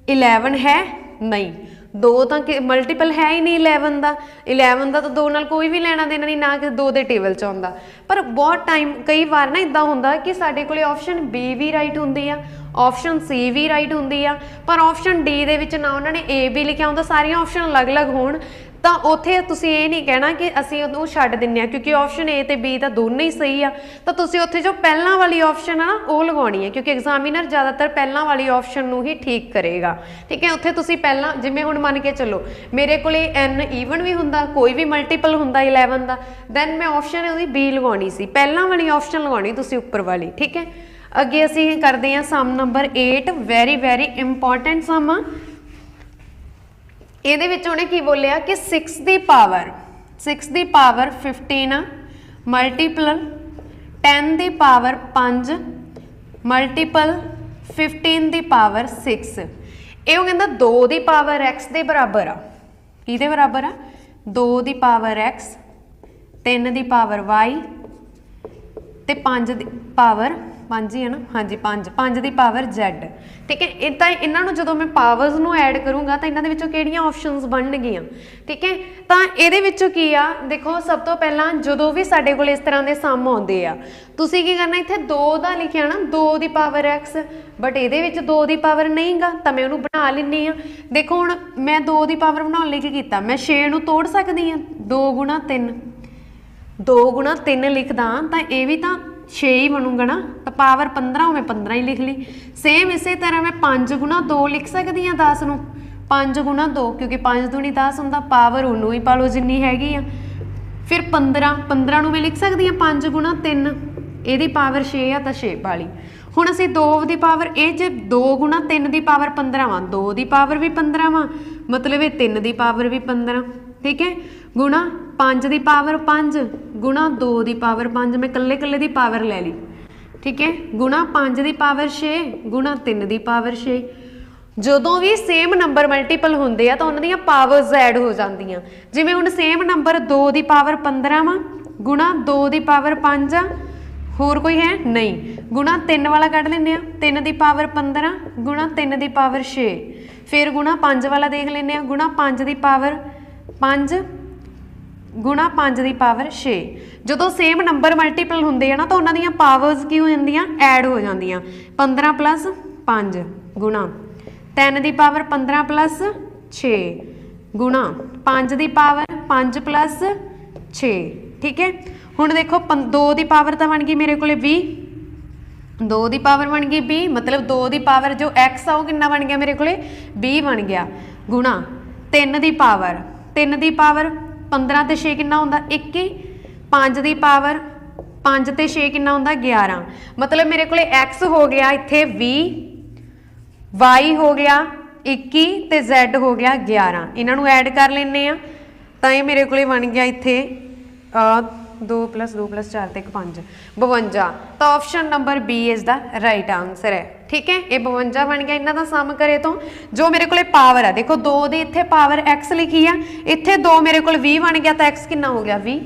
11 ਹੈ? ਨਹੀਂ, 2 ਤਾਂ ਮਲਟੀਪਲ ਹੈ ਹੀ ਨਹੀਂ 11 ਦਾ ਤਾਂ 2 ਨਾਲ ਕੋਈ ਵੀ ਲੈਣਾ ਦੇਣਾ ਨਹੀਂ, ਨਾ ਕਿ 2 ਦੇ ਟੇਬਲ 'ਚ ਆਉਂਦਾ। ਪਰ ਬਹੁਤ ਟਾਈਮ ਕਈ ਵਾਰ ਨਾ ਇਦਾਂ ਹੁੰਦਾ ਕਿ ਸਾਡੇ ਕੋਲੇ ਆਪਸ਼ਨ ਬੀ ਵੀ ਰਾਈਟ ਹੁੰਦੀ ਆ, ਆਪਸ਼ਨ ਸੀ ਵੀ ਰਾਈਟ ਹੁੰਦੀ ਆ, ਪਰ ਆਪਸ਼ਨ ਡੀ ਦੇ ਵਿੱਚ ਨਾ ਉਹਨਾਂ ਨੇ ਏ ਬੀ ਲਿਖਿਆ ਹੁੰਦਾ, ਸਾਰੀਆਂ ਆਪਸ਼ਨ ਅਲੱਗ-ਅਲੱਗ ਹੋਣ ਤਾਂ ਉੱਥੇ ਤੁਸੀਂ ਇਹ ਨਹੀਂ ਕਹਿਣਾ ਕਿ ਅਸੀਂ ਉਹਨੂੰ ਛੱਡ ਦਿੰਦੇ ਹਾਂ, ਕਿਉਂਕਿ ਆਪਸ਼ਨ ਏ ਤੇ ਬੀ ਤਾਂ ਦੋਨੇ ਹੀ ਸਹੀ ਆ, ਤਾਂ ਤੁਸੀਂ ਉੱਥੇ ਜੋ ਪਹਿਲਾਂ ਵਾਲੀ ਆਪਸ਼ਨ ਆ ਨਾ ਉਹ ਲਗਾਉਣੀ ਹੈ, ਕਿਉਂਕਿ ਐਗਜ਼ਾਮੀਨਰ ਜ਼ਿਆਦਾਤਰ ਪਹਿਲਾਂ ਵਾਲੀ ਆਪਸ਼ਨ ਨੂੰ ਹੀ ਠੀਕ ਕਰੇਗਾ। ਠੀਕ ਹੈ, ਉੱਥੇ ਤੁਸੀਂ ਪਹਿਲਾਂ ਜਿਵੇਂ ਹੁਣ ਮੰਨ ਕੇ ਚੱਲੋ ਮੇਰੇ ਕੋਲੇ n ਈਵਨ ਵੀ ਹੁੰਦਾ, ਕੋਈ ਵੀ ਮਲਟੀਪਲ ਹੁੰਦਾ 11 ਦਾ, ਦੈਨ ਮੈਂ ਆਪਸ਼ਨ ਉਹਦੀ ਬੀ ਲਗਾਉਣੀ ਸੀ, ਪਹਿਲਾਂ ਵਾਲੀ ਆਪਸ਼ਨ ਲਗਾਉਣੀ ਤੁਸੀਂ ਉੱਪਰ ਵਾਲੀ। ਠੀਕ ਹੈ, ਅੱਗੇ ਅਸੀਂ ਕਰਦੇ ਹਾਂ ਸਮ ਨੰਬਰ 8, ਵੈਰੀ ਇੰਪੋਰਟੈਂਟ ਸਮ ਆ। ਇਹਦੇ ਵਿੱਚ ਉਹਨੇ ਕੀ ਬੋਲਿਆ ਕਿ 6 ਦੀ ਪਾਵਰ 15 ਮਲਟੀਪਲ 10 ਦੀ ਪਾਵਰ 5 ਮਲਟੀਪਲ 15 ਦੀ ਪਾਵਰ 6, ਇਹ ਉਹ ਕਹਿੰਦਾ 2 ਦੀ ਪਾਵਰ x ਦੇ ਬਰਾਬਰ ਆ। ਕਿਹਦੇ ਬਰਾਬਰ ਆ? 2 ਦੀ ਪਾਵਰ x, 3 ਦੀ ਪਾਵਰ y ਤੇ 5 ਦੀ ਪਾਵਰ 5 ਹੀ ਹੈ ਨਾ, ਹਾਂਜੀ 5 ਦੀ ਪਾਵਰ z। ਠੀਕ ਹੈ, ਇਹ ਤਾਂ ਇਹਨਾਂ ਨੂੰ ਜਦੋਂ ਮੈਂ ਪਾਵਰਸ ਨੂੰ ਐਡ ਕਰੂੰਗਾ ਤਾਂ ਇਹਨਾਂ ਦੇ ਵਿੱਚੋਂ ਕਿਹੜੀਆਂ ਆਪਸ਼ਨਸ ਬਣਨਗੀਆਂ। ਠੀਕ ਹੈ, ਤਾਂ ਇਹਦੇ ਵਿੱਚੋਂ ਕੀ ਆ, ਦੇਖੋ ਸਭ ਤੋਂ ਪਹਿਲਾਂ ਜਦੋਂ ਵੀ ਸਾਡੇ ਕੋਲ ਇਸ ਤਰ੍ਹਾਂ ਦੇ ਸਮ ਆਉਂਦੇ ਆ, ਤੁਸੀਂ ਕੀ ਕਰਨਾ, ਇੱਥੇ 2 ਦਾ ਲਿਖਿਆ ਨਾ 2 ਦੀ ਪਾਵਰ x, ਬਟ ਇਹਦੇ ਵਿੱਚ 2 ਦੀ ਪਾਵਰ ਨਹੀਂਗਾ, ਤਾਂ ਮੈਂ ਉਹਨੂੰ ਬਣਾ ਲੈਂਦੀ ਆ। ਦੇਖੋ ਹੁਣ ਮੈਂ 2 ਦੀ ਪਾਵਰ ਬਣਾਉਣ ਲਈ ਕੀ ਕੀਤਾ, ਮੈਂ 6 ਨੂੰ ਤੋੜ ਸਕਦੀ ਹਾਂ, 2 ਗੁਣਾ 3, 2 ਗੁਣਾ 3 ਲਿਖਦਾ ਤਾਂ ਇਹ ਵੀ ਤਾਂ 6 ਹੀ ਬਣੂਗਾ ਨਾ, ਤਾਂ ਪਾਵਰ 15 ਮੈਂ 15 ਹੀ ਲਿਖ ਲਈ। ਸੇਮ ਇਸੇ ਤਰ੍ਹਾਂ ਮੈਂ 5 ਗੁਣਾ 2 ਲਿਖ ਸਕਦੀ ਹਾਂ 10 ਨੂੰ, 5 ਗੁਣਾ 2 ਕਿਉਂਕਿ 5 ਦੂਣੀ 10 ਹੁੰਦਾ, ਪਾਵਰ ਉਹਨੂੰ ਹੀ ਪਾ ਲਓ ਜਿੰਨੀ ਹੈਗੀ ਆ। ਫਿਰ 15 ਨੂੰ ਮੈਂ ਲਿਖ ਸਕਦੀ ਹਾਂ 5 ਗੁਣਾ 3, ਇਹਦੀ ਪਾਵਰ 6 ਆ ਤਾਂ 6 ਪਾ ਲਈ। ਹੁਣ ਅਸੀਂ 2 ਦੀ ਪਾਵਰ, ਇਹ ਜੇ 2 ਗੁਣਾ 3 ਦੀ ਪਾਵਰ 15 ਵਾ, 2 ਦੀ ਪਾਵਰ ਵੀ 15 ਵਾ, ਮਤਲਬ ਇਹ 3 ਦੀ ਪਾਵਰ ਵੀ 15। ਠੀਕ ਹੈ, ਗੁਣਾ 5 ਦੀ ਪਾਵਰ 5 ਗੁਣਾ 2 ਦੀ ਪਾਵਰ 5, ਮੈਂ ਇਕੱਲੇ ਦੀ ਪਾਵਰ ਲੈ ਲਈ। ਠੀਕ ਹੈ, ਗੁਣਾ 5 ਦੀ ਪਾਵਰ 6 ਗੁਣਾ 3 ਦੀ ਪਾਵਰ 6। ਜਦੋਂ ਵੀ ਸੇਮ ਨੰਬਰ ਮਲਟੀਪਲ ਹੁੰਦੇ ਆ ਤਾਂ ਉਹਨਾਂ ਦੀਆਂ ਪਾਵਰਸ ਐਡ ਹੋ ਜਾਂਦੀਆਂ। ਜਿਵੇਂ ਹੁਣ ਸੇਮ ਨੰਬਰ 2 ਦੀ ਪਾਵਰ 15 ਵਾ ਗੁਣਾ 2 ਦੀ ਪਾਵਰ 5 ਆ, ਹੋਰ ਕੋਈ ਹੈ ਨਹੀਂ, ਗੁਣਾ 3 ਵਾਲਾ ਕੱਢ ਲੈਂਦੇ ਆ, 3 ਦੀ ਪਾਵਰ 15 ਗੁਣਾ 3 ਦੀ ਪਾਵਰ 6। ਫਿਰ ਗੁਣਾ 5 ਵਾਲਾ ਦੇਖ ਲੈਂਦੇ ਆ, ਗੁਣਾ 5 ਦੀ ਪਾਵਰ 5 ਗੁਣਾ 5 ਦੀ ਪਾਵਰ 6। ਜਦੋਂ ਸੇਮ ਨੰਬਰ ਮਲਟੀਪਲ ਹੁੰਦੇ ਆ ਨਾ ਤਾਂ ਉਹਨਾਂ ਦੀਆਂ ਪਾਵਰਸ ਕੀ ਹੋ ਜਾਂਦੀਆਂ, ਐਡ ਹੋ ਜਾਂਦੀਆਂ। 15 ਪਲੱਸ 5 ਗੁਣਾ 3 ਦੀ ਪਾਵਰ 15 ਪਲੱਸ 6 ਗੁਣਾ 5 ਦੀ ਪਾਵਰ 5 ਪਲੱਸ 6। ਠੀਕ ਹੈ, ਹੁਣ ਦੇਖੋ 2 ਦੀ ਪਾਵਰ ਤਾਂ ਬਣ ਗਈ ਮੇਰੇ ਕੋਲੇ 20, 2 ਦੀ ਪਾਵਰ ਬਣ ਗਈ 20, ਮਤਲਬ 2 ਦੀ ਪਾਵਰ ਜੋ x ਆ ਉਹ ਕਿੰਨਾ ਬਣ ਗਿਆ ਮੇਰੇ ਕੋਲੇ 20 ਬਣ ਗਿਆ, ਗੁਣਾ 3 ਦੀ ਪਾਵਰ 15 ਤੇ 6 ਕਿੰਨਾ ਹੁੰਦਾ 21, 5 ਦੀ ਪਾਵਰ 5 ਤੇ 6 ਕਿੰਨਾ ਹੁੰਦਾ 11, ਮਤਲਬ ਮੇਰੇ ਕੋਲੇ x ਹੋ ਗਿਆ ਇੱਥੇ 20, y ਹੋ ਗਿਆ 21 ਤੇ z ਹੋ ਗਿਆ 11। ਇਹਨਾਂ ਨੂੰ ਐਡ ਕਰ ਲੈਂਦੇ ਆ ਤਾਂ ਇਹ ਮੇਰੇ ਕੋਲੇ ਬਣ ਗਿਆ ਇੱਥੇ 2 + 2 + 4 ਤੇ 1 5 52। ਤਾਂ option number B is the right answer ਹੈ। ਠੀਕ ਹੈ, ਇਹ 52 ਬਣ ਗਿਆ ਇਹਨਾਂ ਦਾ ਸਮ ਕਰੇ ਤੋਂ। ਜੋ ਮੇਰੇ ਕੋਲੇ ਪਾਵਰ ਆ, ਦੇਖੋ 2 ਦੀ ਇੱਥੇ ਪਾਵਰ x ਲਿਖੀ ਆ, ਇੱਥੇ 2 ਮੇਰੇ ਕੋਲ 20 ਬਣ ਗਿਆ ਤਾਂ x ਕਿੰਨਾ ਹੋ ਗਿਆ 20।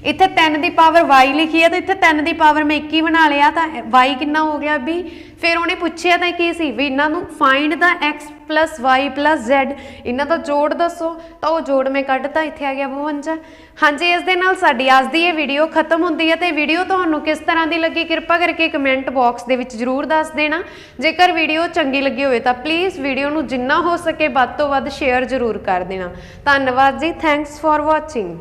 ਇੱਥੇ 3 ਦੀ ਪਾਵਰ y ਲਿਖੀ ਆ ਤਾਂ ਇੱਥੇ 3 ਦੀ ਪਾਵਰ ਮੈਂ 21 ਬਣਾ ਲਿਆ ਤਾਂ y ਕਿੰਨਾ ਹੋ ਗਿਆ 20। ਫਿਰ ਉਹਨੇ ਪੁੱਛਿਆ ਤਾਂ ਕੀ ਸੀ ਵੀ ਇਹਨਾਂ ਨੂੰ ਫਾਈਂਡ ਦਾ x + y + z, ਇਹਨਾਂ ਦਾ ਜੋੜ ਦੱਸੋ, ਤਾਂ ਉਹ ਜੋੜ ਮੈਂ ਕੱਢਤਾ, ਇੱਥੇ ਆ ਗਿਆ 52। ਹਾਂਜੀ, ਇਸ ਦੇ ਨਾਲ ਸਾਡੀ ਅੱਜ ਦੀ ਇਹ ਵੀਡੀਓ ਖਤਮ ਹੁੰਦੀ ਹੈ। ਤੇ ਵੀਡੀਓ ਤੁਹਾਨੂੰ ਕਿਸ ਤਰ੍ਹਾਂ ਦੀ ਲੱਗੀ ਕਿਰਪਾ ਕਰਕੇ ਕਮੈਂਟ ਬਾਕਸ ਦੇ ਵਿੱਚ ਜ਼ਰੂਰ ਦੱਸ ਦੇਣਾ। ਜੇਕਰ ਵੀਡੀਓ ਚੰਗੀ ਲੱਗੀ ਹੋਵੇ ਤਾਂ ਪਲੀਜ਼ ਵੀਡੀਓ ਨੂੰ ਜਿੰਨਾ ਹੋ ਸਕੇ ਵੱਧ ਤੋਂ ਵੱਧ ਸ਼ੇਅਰ ਜ਼ਰੂਰ ਕਰ ਦੇਣਾ। ਧੰਨਵਾਦ ਜੀ, ਥੈਂਕਸ ਫॉर ਵਾਚਿੰਗ।